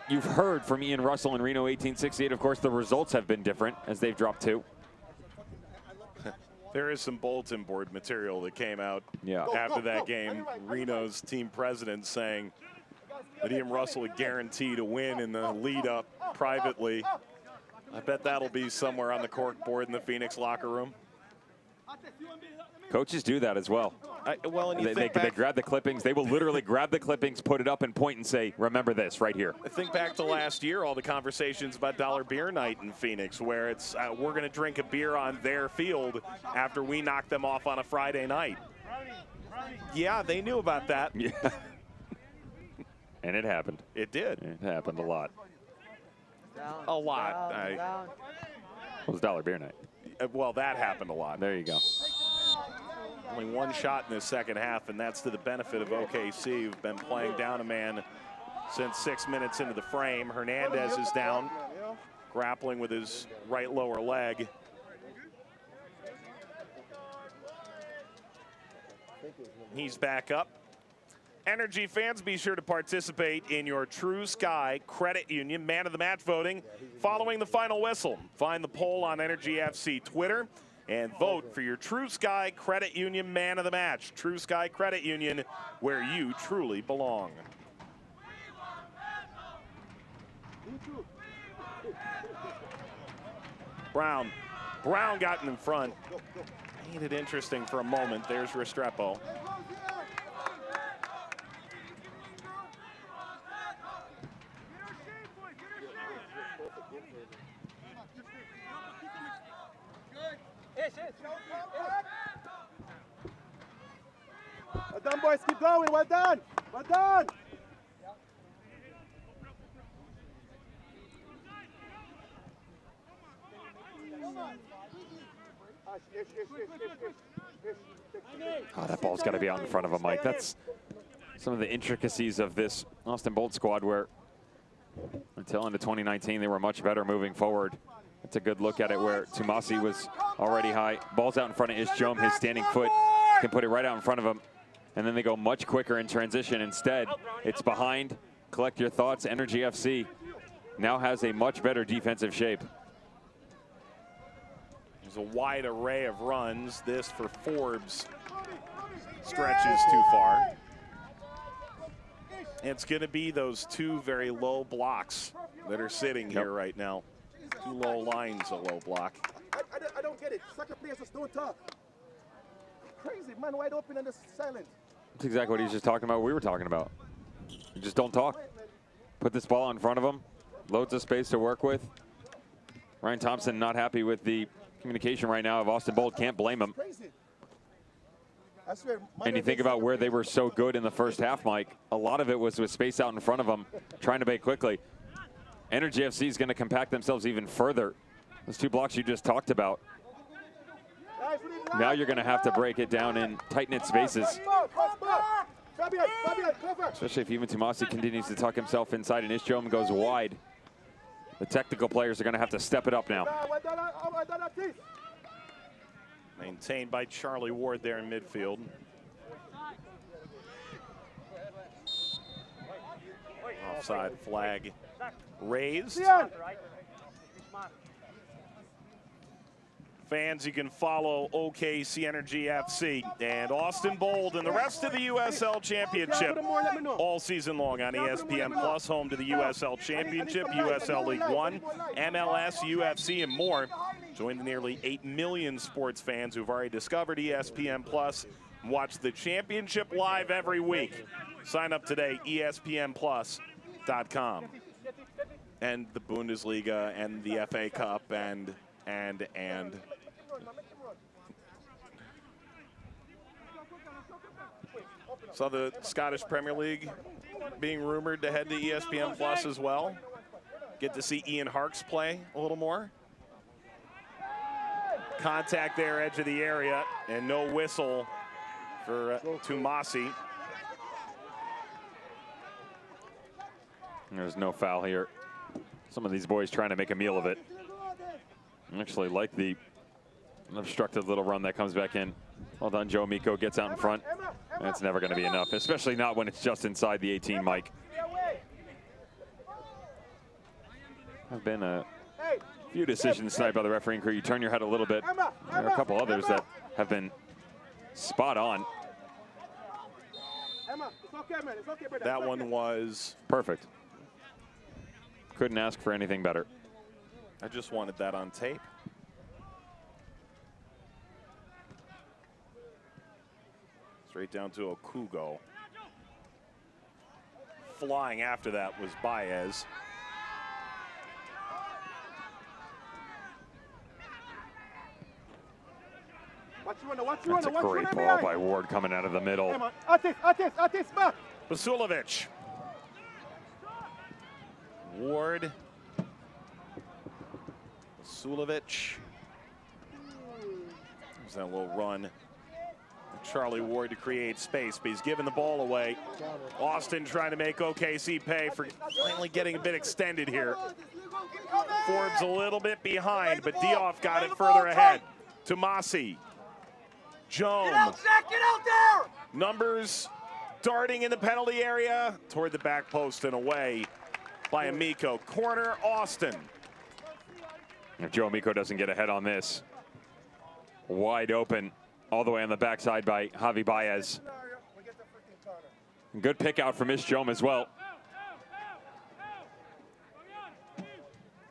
heard from Ian Russell in Reno 1868. Of course, the results have been different as they've dropped 2. There is some bulletin board material that came out after that game. Reno's team president saying that Ian Russell would guarantee to win in the lead up privately. I bet that'll be somewhere on the cork board in the Phoenix locker room. Coaches do that as well. Well, and they grab the clippings. They will literally grab the clippings, put it up, and point and say, remember this right here. I think back to last year, all the conversations about dollar beer night in Phoenix, where it's we're going to drink a beer on their field after we knock them off on a Friday night. Yeah, they knew about that. Yeah. And it happened. It did. It happened a lot. A lot. It was dollar beer night. Well, that happened a lot. There you go. Only 1 shot in the second half, and that's to the benefit of OKC, who've been playing down a man since 6 minutes into the frame. Hernandez is down, grappling with his right lower leg. He's back up. Energy fans, be sure to participate in your True Sky Credit Union Man of the Match voting following the final whistle. Find the poll on Energy FC Twitter and vote for your True Sky Credit Union Man of the Match. True Sky Credit Union, where you truly belong. Brown got in front. Made it interesting for a moment. There's Restrepo. Well done, boys. Keep going. Well done. Well done. Oh, that ball's got to be out in front of him, Mike. That's some of the intricacies of this Austin Bolt squad, where until into 2019 they were much better moving forward. It's a good look at it where Tomasi was already high. Ball's out in front of Ishjom. His standing foot can put it right out in front of him. And then they go much quicker in transition. Instead, it's behind. Collect your thoughts. Energy FC now has a much better defensive shape. There's a wide array of runs. This for Forbes stretches too far. It's going to be those 2 very low blocks that are sitting here right now. 2 low lines, a low block. I don't get it. Soccer players just don't talk. Crazy, man, wide open and just silent. That's exactly what he was just talking about. We were talking about. You just don't talk. Put this ball in front of him. Loads of space to work with. Ryan Thompson not happy with the communication right now of Austin Bolt. Can't blame him. And you think about where they were so good in the first half, Mike. A lot of it was with space out in front of them, trying to make quickly. Energy FC is going to compact themselves even further. Those 2 blocks you just talked about. Now you're going to have to break it down in tight-knit spaces. Especially if even Tomasi continues to tuck himself inside and Ishjom goes wide. The technical players are going to have to step it up now. Maintained by Charlie Ward there in midfield. Offside flag raised. Fans, you can follow OKC Energy FC and Austin Bold and the rest of the USL Championship all season long on ESPN Plus, home to the USL Championship, USL League One, MLS, UFC, and more. Join the nearly 8 million sports fans who've already discovered ESPN Plus and watch the championship live every week. Sign up today, ESPNplus.com. And the Bundesliga and the FA Cup and. Saw the Scottish Premier League being rumored to head to ESPN Plus as well. Get to see Ian Harkes play a little more. Contact there, edge of the area, and no whistle for Tomasi. There's no foul here. Some of these boys trying to make a meal of it. I actually like the An obstructed little run that comes back in. Well done, Joe Amico gets out in front. That's never going to be enough, especially not when it's just inside the 18, Mike. Have been a few decisions tonight by the refereeing crew. You turn your head a little bit. There are a couple others that have been spot on. That one was perfect. Couldn't ask for anything better. I just wanted that on tape. Straight down to Okugo. Flying after that was Baez. That's a great ball by Ward coming out of the middle. Vasilovic. Ward. Vasilovic. There's that little run. Charlie Ward to create space, but he's giving the ball away. Austin trying to make OKC pay for finally getting a bit extended here. Forbes a little bit behind, but Dioff got it further ahead. Tomasi. Jones. Get out there! Numbers darting in the penalty area toward the back post and away by Amico. Corner, Austin. If Joe Amico doesn't get ahead on this, wide open all the way on the backside by Javi Baez. Good pick out from Ish Jome as well.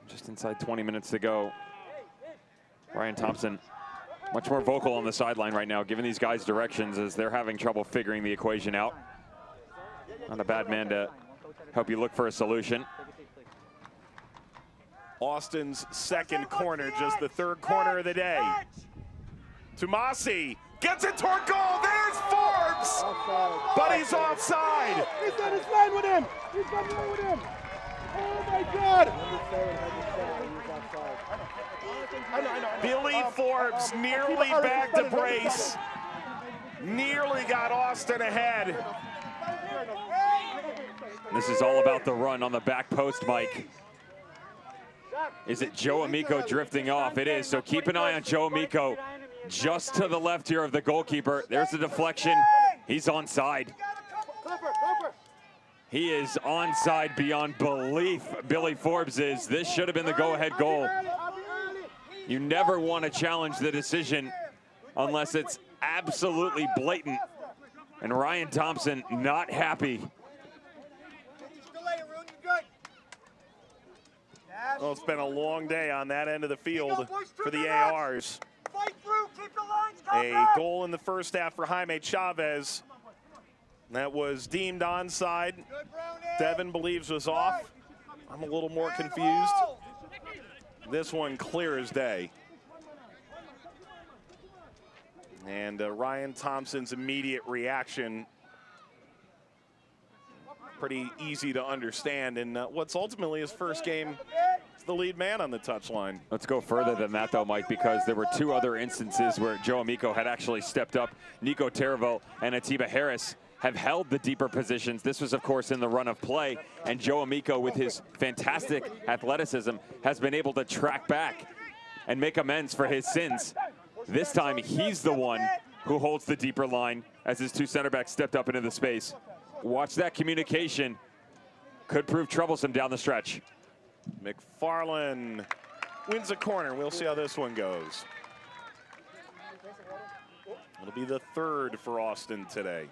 Just inside 20 minutes to go. Ryan Thompson much more vocal on the sideline right now, giving these guys directions as they're having trouble figuring the equation out. Not a bad man to help you look for a solution. Austin's second corner, just the third corner of the day. Tomasi gets it toward goal. There's Forbes, but he's offside. He's on his line with him. He's on line with him. Oh my God! Billy Forbes nearly back to brace. Nearly got Austin ahead. This is all about the run on the back post, Mike. Is it Joe Amico drifting off? It is, so keep an eye on Joe Amico. Just to the left here of the goalkeeper. There's the deflection. He's onside. He is onside beyond belief, Billy Forbes is. This should have been the go-ahead goal. You never want to challenge the decision unless it's absolutely blatant. And Ryan Thompson not happy. Well, it's been a long day on that end of the field for the ARs. A goal in the first half for Jaime Chavez. That was deemed onside. Devin believes was off. I'm a little more confused. This one clear as day. And Ryan Thompson's immediate reaction, pretty easy to understand. And what's ultimately his first game, the lead man on the touchline. Let's go further than that, though, Mike, because there were two other instances where Joe Amico had actually stepped up. Nico Taravel and Atiba Harris have held the deeper positions. This was, of course, in the run of play, and Joe Amico, with his fantastic athleticism, has been able to track back and make amends for his sins. This time, he's the one who holds the deeper line as his two center backs stepped up into the space. Watch that communication. Could prove troublesome down the stretch. McFarland wins a corner. We'll see how this one goes. It'll be the third for Austin today.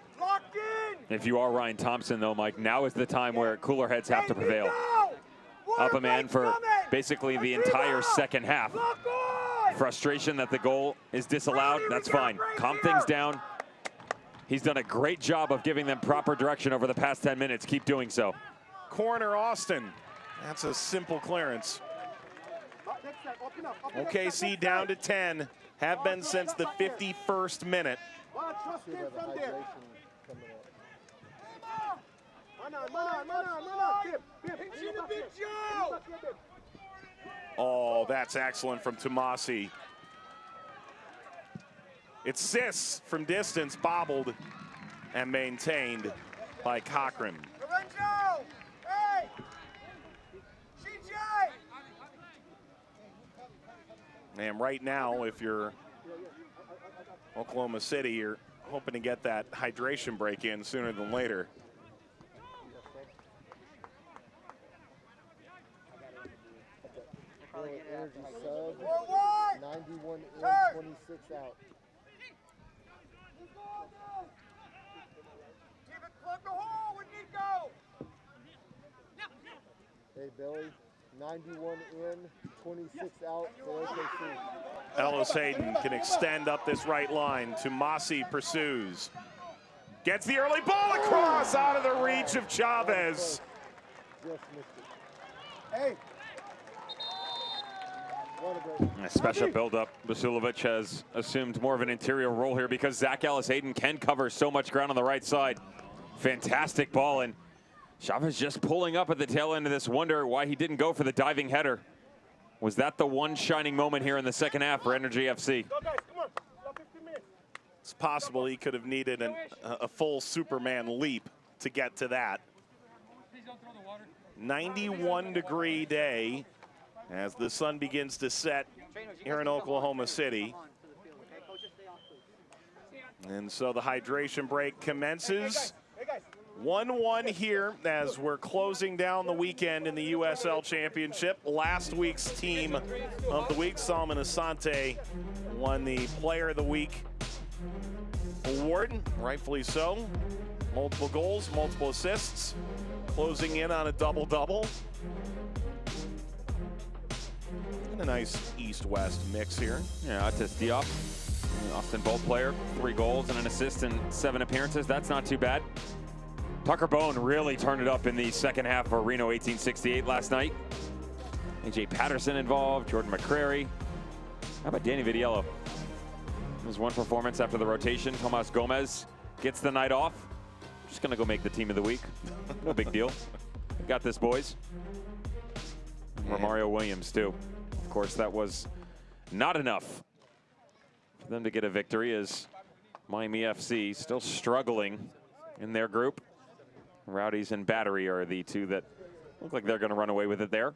If you are Ryan Thompson, though, Mike, now is the time where cooler heads have to prevail. Up a man for basically the entire second half. Frustration that the goal is disallowed, that's fine. Calm things down. He's done a great job of giving them proper direction over the past 10 minutes. Keep doing so. Corner, Austin. That's a simple clearance. OKC down to 10. Have been since the 51st minute. Oh, that's excellent from Tomasi. It's Sis from distance, bobbled and maintained by Cochran. And right now, if you're Oklahoma City, you're hoping to get that hydration break in sooner than later. Energy sub, 91 in, 26 out. Hey, Billy, 91 in, 26 out for OKC. Ellis Hayden can extend up this right line. Tumasi pursues. Gets the early ball across out of the reach of Chavez. Just missed it. Hey. A special build-up. Vasilovic has assumed more of an interior role here because Zach Ellis Hayden can cover so much ground on the right side. Fantastic ball, and Chavez just pulling up at the tail end of this. Wonder why he didn't go for the diving header. Was that the one shining moment here in the second half for Energy FC? It's possible he could have needed a full Superman leap to get to that. 91-degree day as the sun begins to set here in Oklahoma City. And so the hydration break commences. 1-1 here as we're closing down the weekend in the USL Championship. Last week's team of the week, Salman Asante, won the Player of the Week award, rightfully so. Multiple goals, multiple assists, closing in on a double-double. And a nice East-West mix here. Yeah, Otis Diop, Austin Bolt player, 3 goals and an assist in 7 appearances. That's not too bad. Tucker Bone really turned it up in the second half for Reno 1868 last night. AJ Patterson involved, Jordan McCrary. How about Danny Vidiello? There's one performance after the rotation. Tomas Gomez gets the night off. Just gonna go make the team of the week. No big deal. Got this, boys. Romario Williams too. Of course, that was not enough for them to get a victory as Miami FC still struggling in their group. Rowdies and Battery are the two that look like they're going to run away with it there.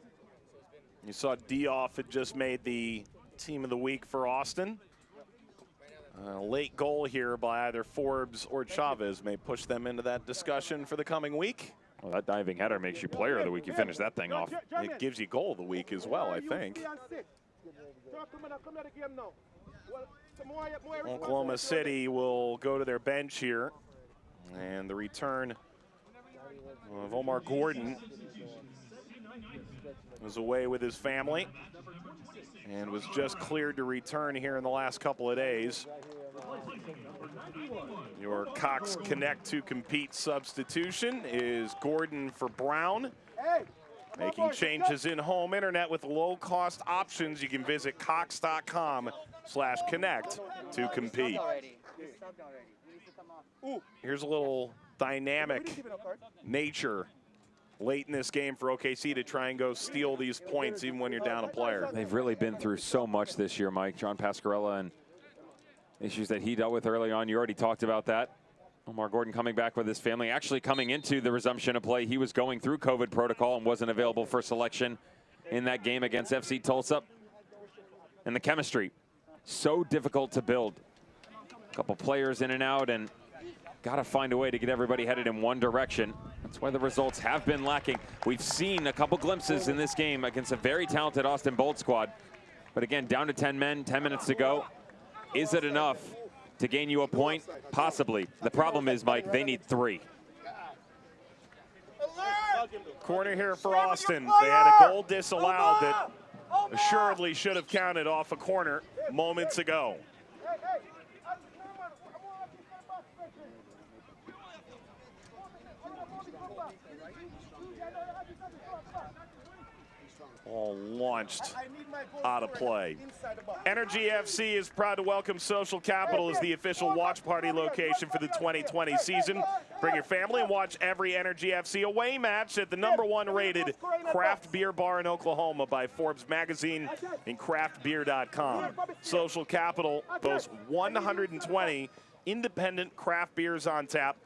You saw Dioff had just made the team of the week for Austin. A late goal here by either Forbes or Chavez may push them into that discussion for the coming week. Well, that diving header makes you player of the week. You finish that thing off. It gives you goal of the week as well, I think. Oklahoma City will go to their bench here. And the return of Omar Gordon was away with his family and was just cleared to return here in the last couple of days. Your Cox Connect to Compete substitution is Gordon for Brown. Making changes in home internet with low-cost options. You can visit cox.com/connect to compete. Here's a little dynamic nature late in this game for OKC to try and go steal these points even when you're down a player. They've really been through so much this year, Mike. John Pascarella and issues that he dealt with early on. You already talked about that. Omar Gordon coming back with his family. Actually coming into the resumption of play, he was going through COVID protocol and wasn't available for selection in that game against FC Tulsa. And the chemistry, so difficult to build. A couple players in and out, and got to find a way to get everybody headed in one direction. That's why the results have been lacking. We've seen a couple glimpses in this game against a very talented Austin Bolt squad. But again, down to 10 men, 10 minutes to go. Is it enough to gain you a point? Possibly. The problem is, Mike, they need 3. Corner here for Austin. They had a goal disallowed that assuredly should have counted off a corner moments ago. All launched out of play. Energy FC is proud to welcome Social Capital as the official watch party location for the 2020 season. Bring your family and watch every Energy FC away match at the #1 rated craft beer bar in Oklahoma by Forbes magazine and craftbeer.com. Social Capital boasts 120 independent craft beers on tap,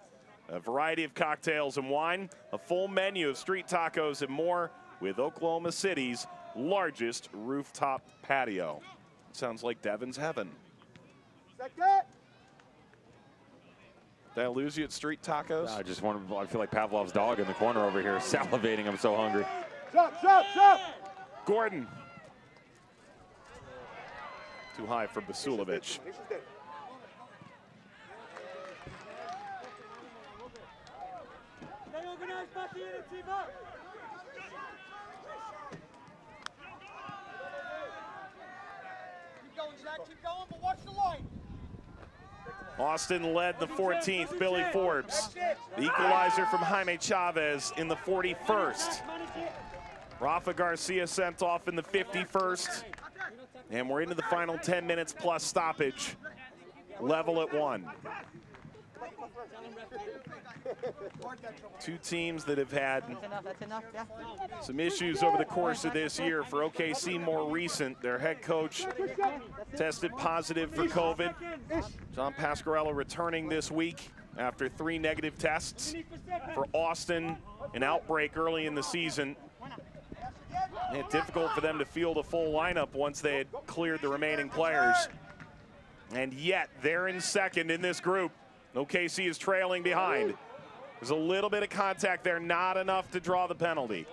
a variety of cocktails and wine, a full menu of street tacos and more, with Oklahoma City's largest rooftop patio. Sounds like Devon's heaven. Did I lose you at street tacos? I just want to, I feel like Pavlov's dog in the corner over here, salivating. I'm so hungry. Shot! Gordon. Too high for Basulovic. Keep going, but watch the line. Austin led the 14th, Billy Forbes. The equalizer from Jaime Chavez in the 41st. Rafa Garcia sent off in the 51st. And we're into the final 10 minutes plus stoppage. Level at 1. Two teams that have had some issues over the course of this year. For OKC, more recent, their head coach tested positive for COVID. John Pasquarello returning this week after 3 negative tests. For Austin, an outbreak early in the season. Made it difficult for them to field a full lineup once they had cleared the remaining players. And yet, they're in second in this group. OKC is trailing behind. There's a little bit of contact there, not enough to draw the penalty.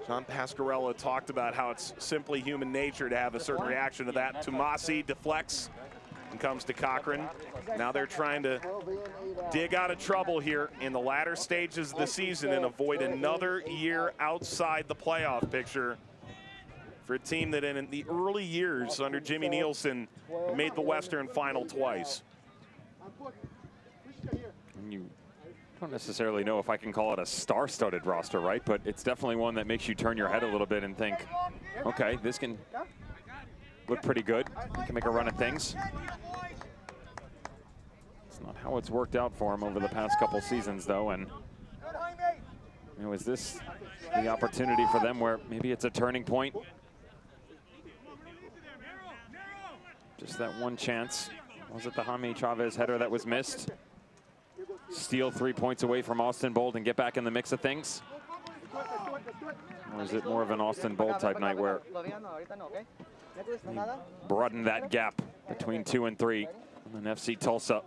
John Pasquarello talked about how it's simply human nature to have a certain reaction to that. Tomasi deflects and comes to Cochran. Now they're trying to dig out of trouble here in the latter stages of the season and avoid another year outside the playoff picture for a team that in the early years under Jimmy Nielsen made the Western Final twice. You don't necessarily know if I can call it a star-studded roster, right? But it's definitely one that makes you turn your head a little bit and think, okay, this can look pretty good. We can make a run at things. It's not how it's worked out for him over the past couple seasons, though. And you know, is this the opportunity for them where maybe it's a turning point? Just that one chance. Was it the Jaime Chavez header that was missed? Steal 3 points away from Austin Bold and get back in the mix of things? Or is it more of an Austin Bold type night where broaden that gap between 2 and 3? And then FC Tulsa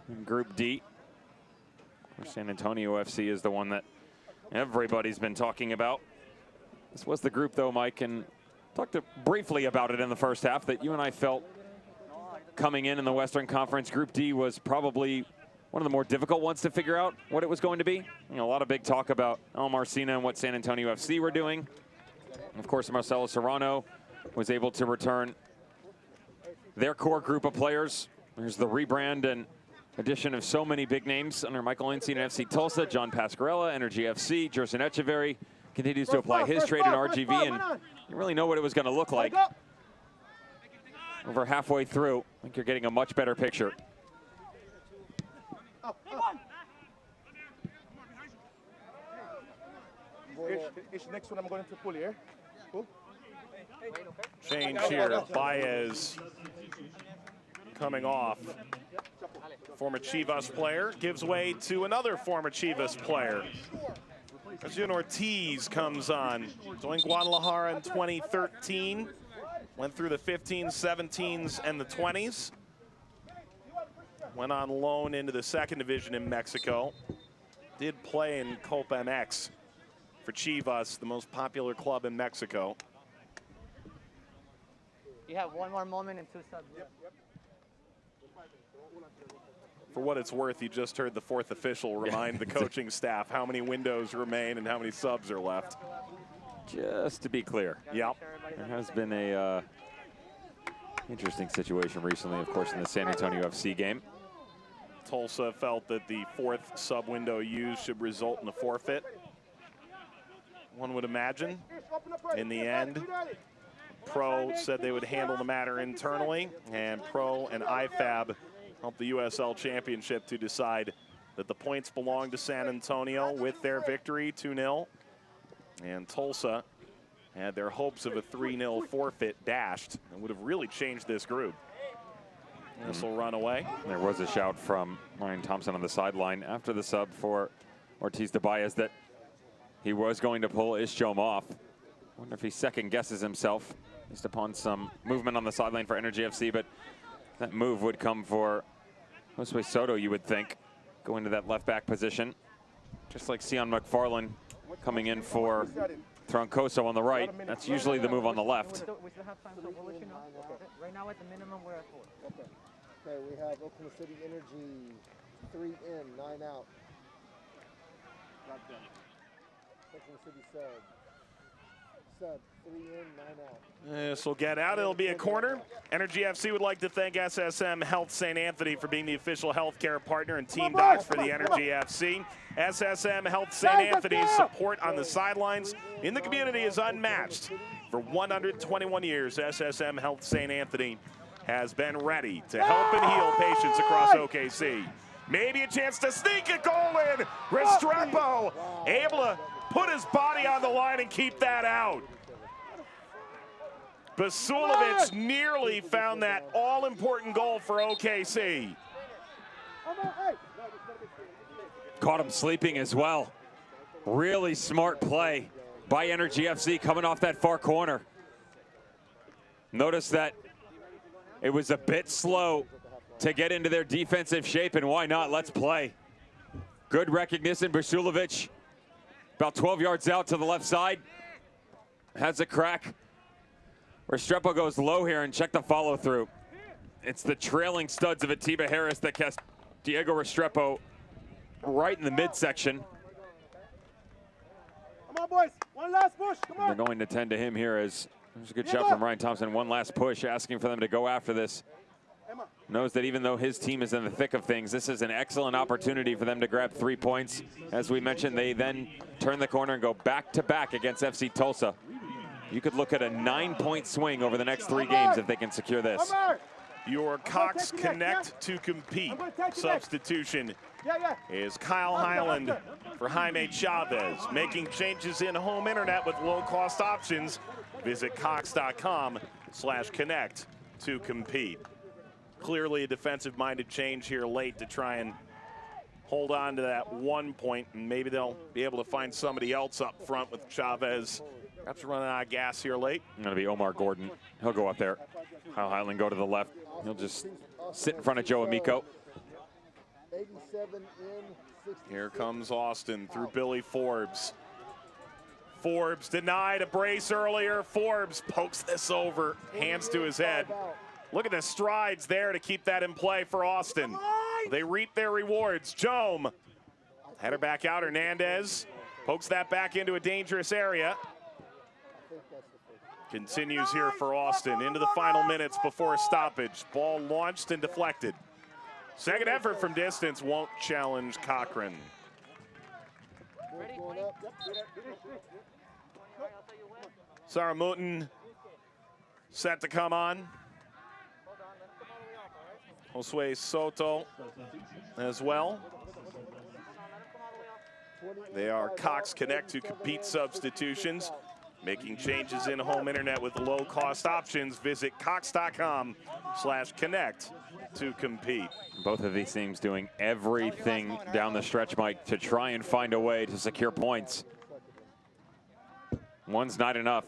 in Group D. San Antonio FC is the one that everybody's been talking about. This was the group, though, Mike, and talked briefly about it in the first half, that you and I felt coming in the Western Conference. Group D was probably one of the more difficult ones to figure out what it was going to be. You know, a lot of big talk about El Marcina and what San Antonio FC were doing. Of course, Marcelo Serrano was able to return their core group of players. There's the rebrand and addition of so many big names under Michael Insein and FC Tulsa. John Pasquarella, Energy FC, Jerson Echeverry continues to apply his trade in RGV, and you really know what it was going to look like. Over halfway through, I think you're getting a much better picture. Next one I'm going to pull here. Change here. Baez coming off. Former Chivas player gives way to another former Chivas player. Jun Ortiz comes on. Joined Guadalajara in 2013. Went through the 15s, 17s, and the 20s. Went on loan into the second division in Mexico. Did play in Copa MX for Chivas, the most popular club in Mexico. You have one more moment and 2 subs. For what it's worth, you just heard the fourth official remind the coaching staff how many windows remain and how many subs are left. Just to be clear. Yep. There has been a interesting situation recently, of course, in the San Antonio FC game. Tulsa felt that the fourth sub window used should result in a forfeit. One would imagine. In the end, Pro said they would handle the matter internally, and Pro and IFAB helped the USL Championship to decide that the points belong to San Antonio with their victory 2-0. And Tulsa had their hopes of a 3-0 forfeit dashed and would have really changed this group. This will run away. There was a shout from Ryan Thompson on the sideline after the sub for Ortiz de Baez that he was going to pull Ishjom off. Wonder if he second guesses himself based upon some movement on the sideline for Energy FC, but That move would come for Josue Soto, you would think, go into that left back position. Just like Sion McFarland coming in for Troncoso on the right. That's usually the move on the left. We still have time, so we'll let you know. Right now, at the minimum, we're at 4. Okay, we have Oklahoma City Energy, 3 in, 9 out. Oklahoma City sub, 3 in, 9 out. This will get out. It'll be a corner. Energy FC would like to thank SSM Health St. Anthony for being the official healthcare partner and team docs for the Energy FC. SSM Health St. Anthony's support on the sidelines in the community is unmatched. For 121 years, SSM Health St. Anthony has been ready to help and heal patients across OKC. Maybe a chance to sneak a goal in. Restrepo able to put his body on the line and keep that out. Basulovic nearly found that all-important goal for OKC. Caught him sleeping as well. Really smart play by Energy FC coming off that far corner. Notice that it was a bit slow to get into their defensive shape, and why not? Let's play. Good recognition. Basulovic about 12 yards out to the left side. Has a crack. Restrepo goes low here, and check the follow through. It's the trailing studs of Atiba Harris that cast Diego Restrepo right in the midsection. Come on, boys. One last push. Come on. They're going to tend to him here as there's a good shot from Ryan Thompson. One last push, asking for them to go after this. Knows that even though his team is in the thick of things, this is an excellent opportunity for them to grab 3 points. As we mentioned, they then turn the corner and go back-to-back against FC Tulsa. You could look at a 9-point swing over the next 3 games if they can secure this. Your Cox Connect to compete substitution is Kyle Highland for Jaime Chavez, making changes in home internet with low-cost options. Visit cox.com/connect to compete. Clearly a defensive-minded change here late to try and hold on to that 1 point, and maybe they'll be able to find somebody else up front with Chavez. Perhaps running out of gas here late. Going to be Omar Gordon. He'll go up there. Kyle Highland go to the left. He'll just sit in front of Joe Amico. 87 in, 60. Here comes Austin through Billy Forbes. Forbes denied a brace earlier. Forbes pokes this over, hands to his head. Look at the strides there to keep that in play for Austin. They reap their rewards. Jome, header back out. Hernandez pokes that back into a dangerous area. Continues here for Austin into the final minutes before stoppage. Ball launched and deflected. Second effort from distance won't challenge Cochran. Saramutin set to come on. Josue Soto as well. They are Cox Connect to compete substitutions. Making changes in home internet with low-cost options. Visit cox.com/connect to compete. Both of these teams doing everything down the stretch, Mike, to try and find a way to secure points. One's not enough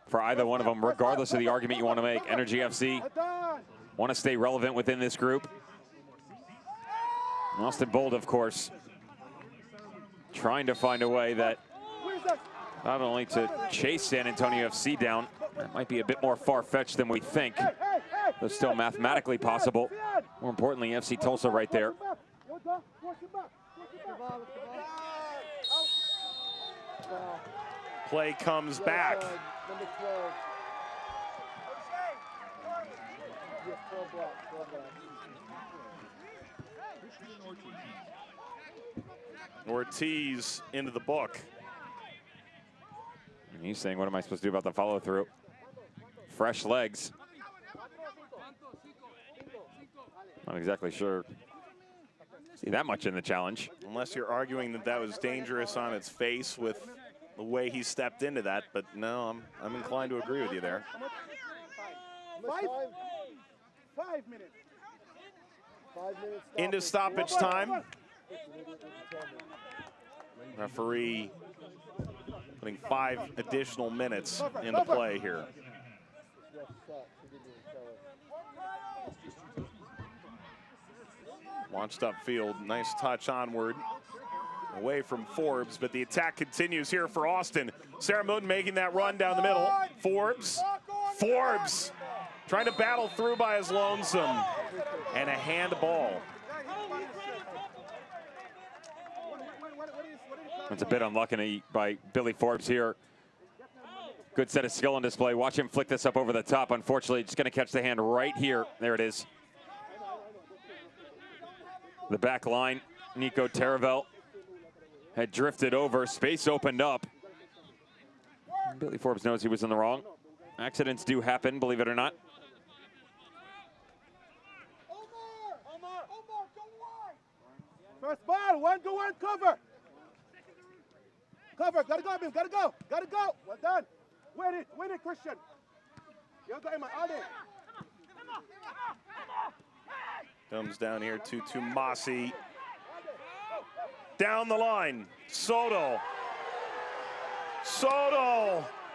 for either one of them, regardless of the argument you want to make. Energy FC want to stay relevant within this group. Austin Bold, of course, trying to find a way that not only to chase San Antonio FC down, that might be a bit more far-fetched than we think, but still mathematically possible. More importantly, FC Tulsa right there. Play comes back. Ortiz into the book. And he's saying, what am I supposed to do about the follow-through? Fresh legs. Not exactly sure. See that much in the challenge. Unless you're arguing that that was dangerous on its face with the way he stepped into that, but no, I'm inclined to agree with you there. 5 minutes. 5 minutes. Into stoppage time. Referee putting 5 additional minutes into play here. Launched upfield, nice touch onward. Away from Forbes, but the attack continues here for Austin. Sarah Mooten making that run down the middle. Forbes trying to battle through by his lonesome. And a handball. It's a bit unlucky by Billy Forbes here. Good set of skill on display. Watch him flick this up over the top. Unfortunately, just going to catch the hand right here. There it is. The back line, Nico Taravel had drifted over. Space opened up. Billy Forbes knows he was in the wrong. Accidents do happen, believe it or not. First ball, 1-to-1 cover. Cover, gotta go, Bill, gotta go. Well done. Win it, Christian. You got him, on it. Comes down here to Tumasi. Down the line, Soto.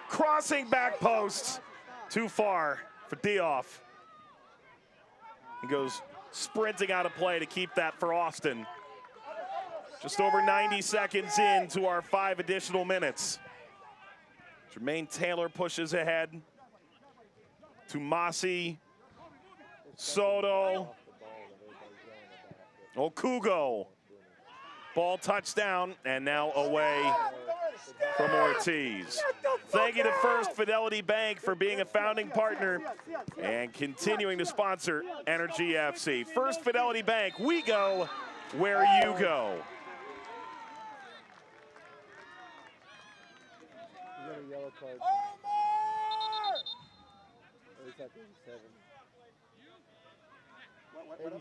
Crossing back post. Too far for Dioff. He goes sprinting out of play to keep that for Austin. Just over 90 seconds into our 5 additional minutes. Jermaine Taylor pushes ahead. Tumasi, Soto, Okugo. Ball touchdown, and now away from Ortiz. Thank you to First Fidelity Bank for being a founding partner and continuing to sponsor Energy FC. First Fidelity Bank, we go where you go.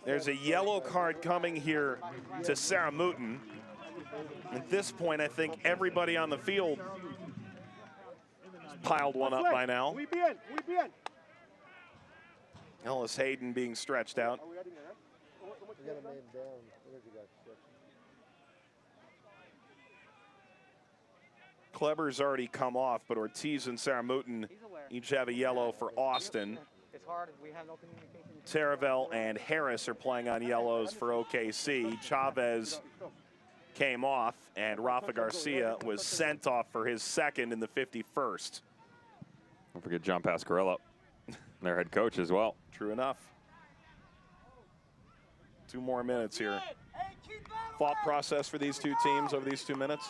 There's a yellow card coming here to Sarah Mooten. At this point, I think everybody on the field has piled one up by now. Ellis Hayden being stretched out. Kleber's already come off, but Ortiz and Sarah Mooten each have a yellow for Austin. It's hard. We have no communication. Taravel and Harris are playing on yellows for OKC. Chavez came off, and Rafa Garcia was sent off for his second in the 51st. Don't forget John Pasquarello, their head coach as well. True enough. 2 more minutes here. Thought process for these two teams over these 2 minutes?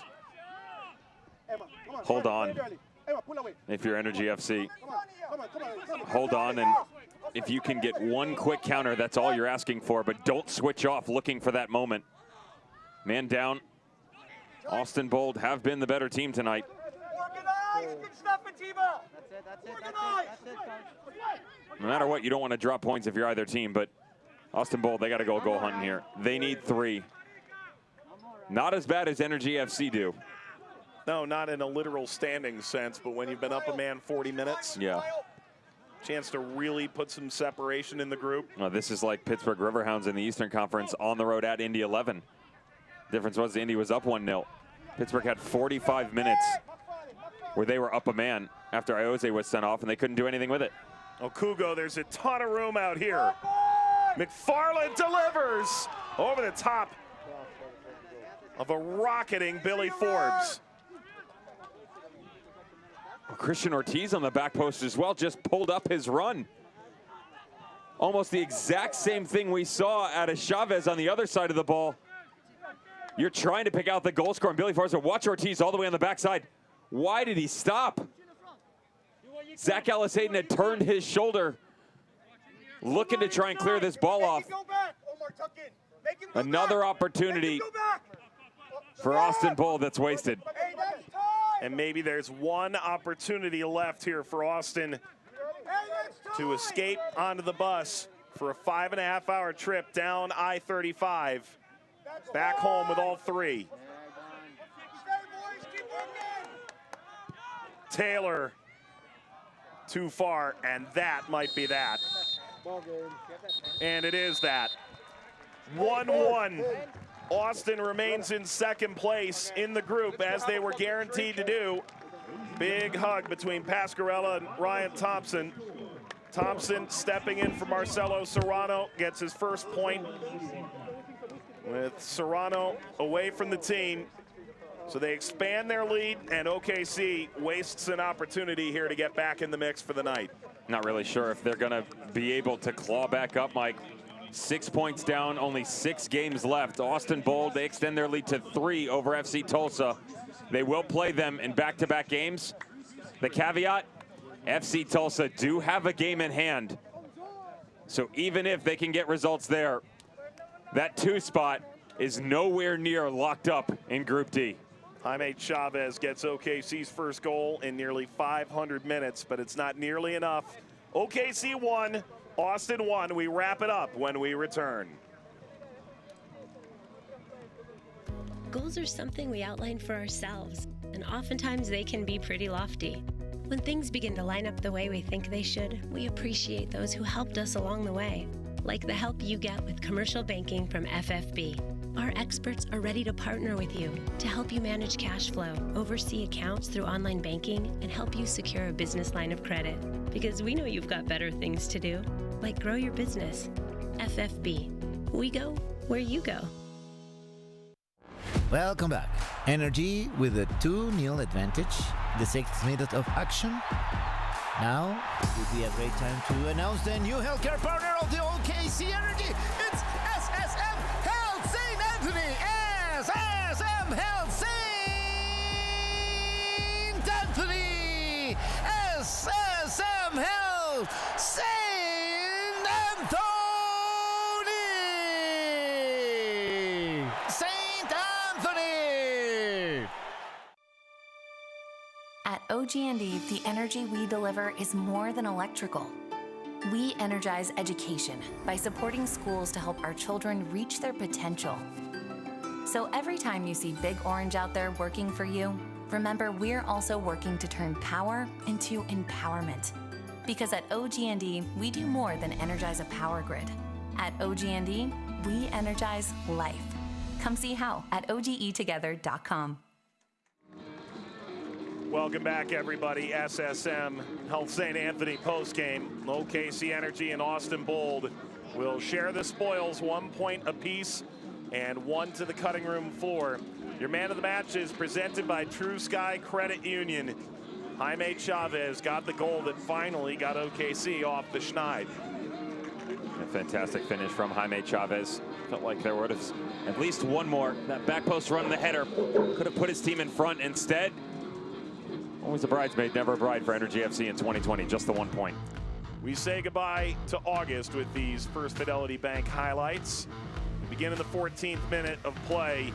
Hold on. If you're Energy FC, hold on, and if you can get one quick counter, that's all you're asking for, but don't switch off looking for that moment. Man down. Austin Bold have been the better team tonight. No matter what, you don't want to drop points if you're either team, but Austin Bold, they got to go goal hunting here. They need 3. Not as bad as Energy FC do. No, not in a literal standing sense, but when you've been up a man 40 minutes. Yeah. Chance to really put some separation in the group. Well, this is like Pittsburgh Riverhounds in the Eastern Conference on the road at Indy 11. Difference was Indy was up 1-0. Pittsburgh had 45 minutes where they were up a man after Ioze was sent off, and they couldn't do anything with it. Okugo, there's a ton of room out here. McFarland delivers over the top of a rocketing Billy Forbes. Christian Ortiz on the back post as well, just pulled up his run. Almost the exact same thing we saw out of Chavez on the other side of the ball. You're trying to pick out the goal scorer, and Billy Forbes, watch Ortiz all the way on the backside. Why did he stop? Zach Ellis Hayden had turned his shoulder, looking to try and clear this ball off. Another opportunity for Austin Bold that's wasted. And maybe there's one opportunity left here for Austin to escape onto the bus for a 5.5-hour trip down I-35, back home with all 3. Taylor, too far, and that might be that. And it is that. 1-1. Austin remains in second place in the group, as they were guaranteed to do. Big hug between Pasquarello and Ryan Thompson. Thompson stepping in for Marcelo Serrano, gets his first point with Serrano away from the team. So they expand their lead, and OKC wastes an opportunity here to get back in the mix for the night. Not really sure if they're going to be able to claw back up, Mike. 6 points down, only 6 games left. Austin Bold, they extend their lead to 3 over FC Tulsa. They will play them in back-to-back games. The caveat, FC Tulsa do have a game in hand. So even if they can get results there, that 2 spot is nowhere near locked up in Group D. Jaime Chavez gets OKC's first goal in nearly 500 minutes, but it's not nearly enough. OKC 1, Austin 1. We wrap it up when we return. Goals are something we outline for ourselves, and oftentimes they can be pretty lofty. When things begin to line up the way we think they should, we appreciate those who helped us along the way, like the help you get with commercial banking from FFB. Our experts are ready to partner with you to help you manage cash flow, oversee accounts through online banking, and help you secure a business line of credit. Because we know you've got better things to do, like grow your business. FFB. We go where you go. Welcome back. Energy with a 2-0 advantage. The 6th minute of action. Now would be a great time to announce the new healthcare partner of the OKC Energy. It's SSM Health St. Anthony. SSM Health St. Anthony. SSM Health St. Anthony. St. Anthony. At OG&E, the energy we deliver is more than electrical. We energize education by supporting schools to help our children reach their potential. So every time you see Big Orange out there working for you, remember we're also working to turn power into empowerment. Because at OG&E, we do more than energize a power grid. At OG&E, we energize life. Come see how at OGEtogether.com. Welcome back, everybody. SSM Health St. Anthony postgame. OKC Energy and Austin Bold will share the spoils, 1 point apiece and 1 to the cutting room floor. Your man of the match is presented by True Sky Credit Union. Jaime Chavez got the goal that finally got OKC off the schneid. A fantastic finish from Jaime Chavez. Felt like there was at least one more. That back post run, the header, could have put his team in front. Instead, always a bridesmaid, never a bride for Energy FC in 2020, just the 1 point. We say goodbye to August with these First Fidelity Bank highlights. We begin in the 14th minute of play,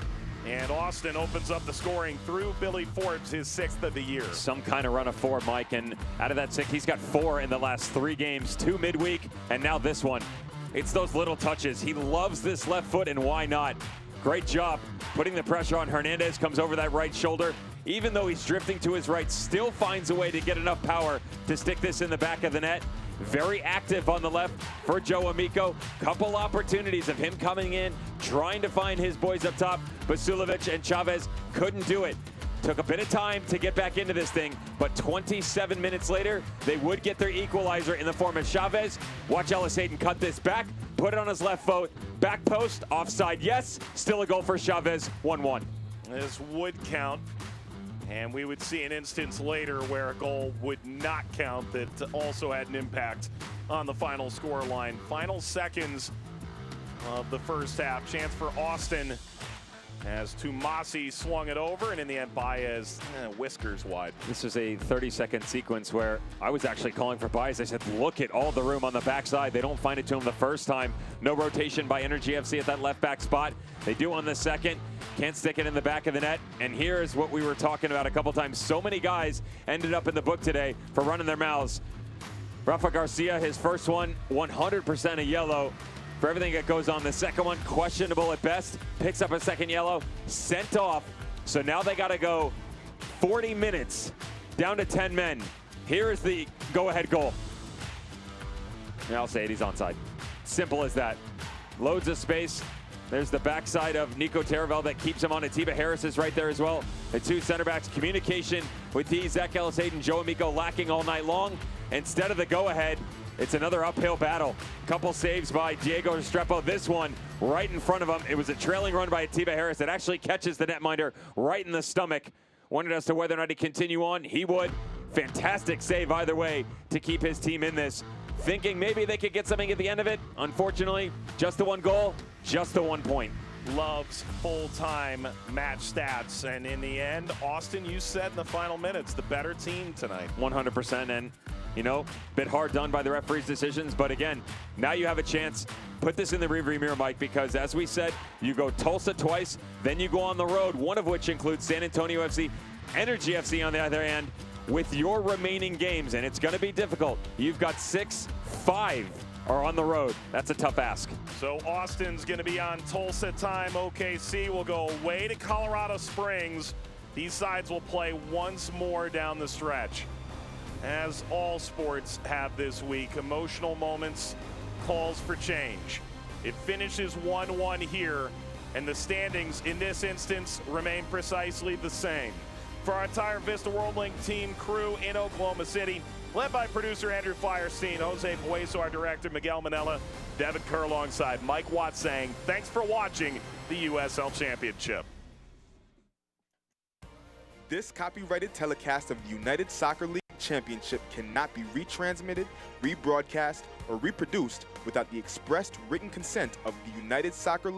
and Austin opens up the scoring through Billy Forbes, his 6th of the year. Some kind of run of 4, Mike, and out of that 6, he's got 4 in the last 3 games, 2 midweek, and now this one. It's those little touches. He loves this left foot, and why not? Great job putting the pressure on Hernandez, comes over that right shoulder. Even though he's drifting to his right, still finds a way to get enough power to stick this in the back of the net. Very active on the left for Joe Amico. Couple opportunities of him coming in, trying to find his boys up top. Basulovic and Chavez couldn't do it. Took a bit of time to get back into this thing, but 27 minutes later, they would get their equalizer in the form of Chavez. Watch Ellis Hayden cut this back, put it on his left foot, back post, offside, yes. Still a goal for Chavez, 1-1. This would count. And we would see an instance later where a goal would not count that also had an impact on the final score line. Final seconds of the first half. Chance for Austin as Tumasi swung it over, and in the end, Baez whiskers wide. This is a 30-second sequence where I was actually calling for Baez. I said, look at all the room on the backside. They don't find it to him the first time. No rotation by Energy FC at that left back spot. They do on the second. Can't stick it in the back of the net. And here's what we were talking about a couple times. So many guys ended up in the book today for running their mouths. Rafa Garcia, his first one, 100% a yellow for everything that goes on. The second one, questionable at best. Picks up a second yellow, sent off. So now they got to go 40 minutes, down to 10 men. Here is the go-ahead goal. And I'll say it, he's onside. Simple as that. Loads of space. There's the backside of Nico Taravel that keeps him on. Atiba Harris is right there as well. The 2 center backs, communication with Zach Ellis Hayden, Joe Amico lacking all night long. Instead of the go-ahead, It's another uphill battle. Couple saves by Diego Restrepo. This one right in front of him. It was a trailing run by Atiba Harris that actually catches the netminder right in the stomach. Wondered as to whether or not he'd continue on. He would. Fantastic save either way to keep his team in this. Thinking maybe they could get something at the end of it. Unfortunately, just the one goal, just the 1 point. Loves full-time match stats, and in the end, Austin, you said in the final minutes, the better team tonight. 100%, and you know, bit hard done by the referee's decisions, but again, now you have a chance. Put this in the rearview mirror, Mike, because as we said, you go Tulsa twice, then you go on the road, one of which includes San Antonio FC, Energy FC on the other hand, with your remaining games, and it's going to be difficult. You've got 6, 5 are on the road. That's a tough ask. So Austin's going to be on Tulsa time. OKC will go away to Colorado Springs. These sides will play once more down the stretch. As all sports have this week, emotional moments, calls for change. It finishes 1-1 here, and the standings in this instance remain precisely the same. For our entire Vista WorldLink team crew in Oklahoma City, led by producer Andrew Firestein, Jose Pueso, our director Miguel Manella, Devin Kerr alongside Mike Watt saying, thanks for watching the USL Championship. This copyrighted telecast of the United Soccer League Championship cannot be retransmitted, rebroadcast, or reproduced without the expressed written consent of the United Soccer League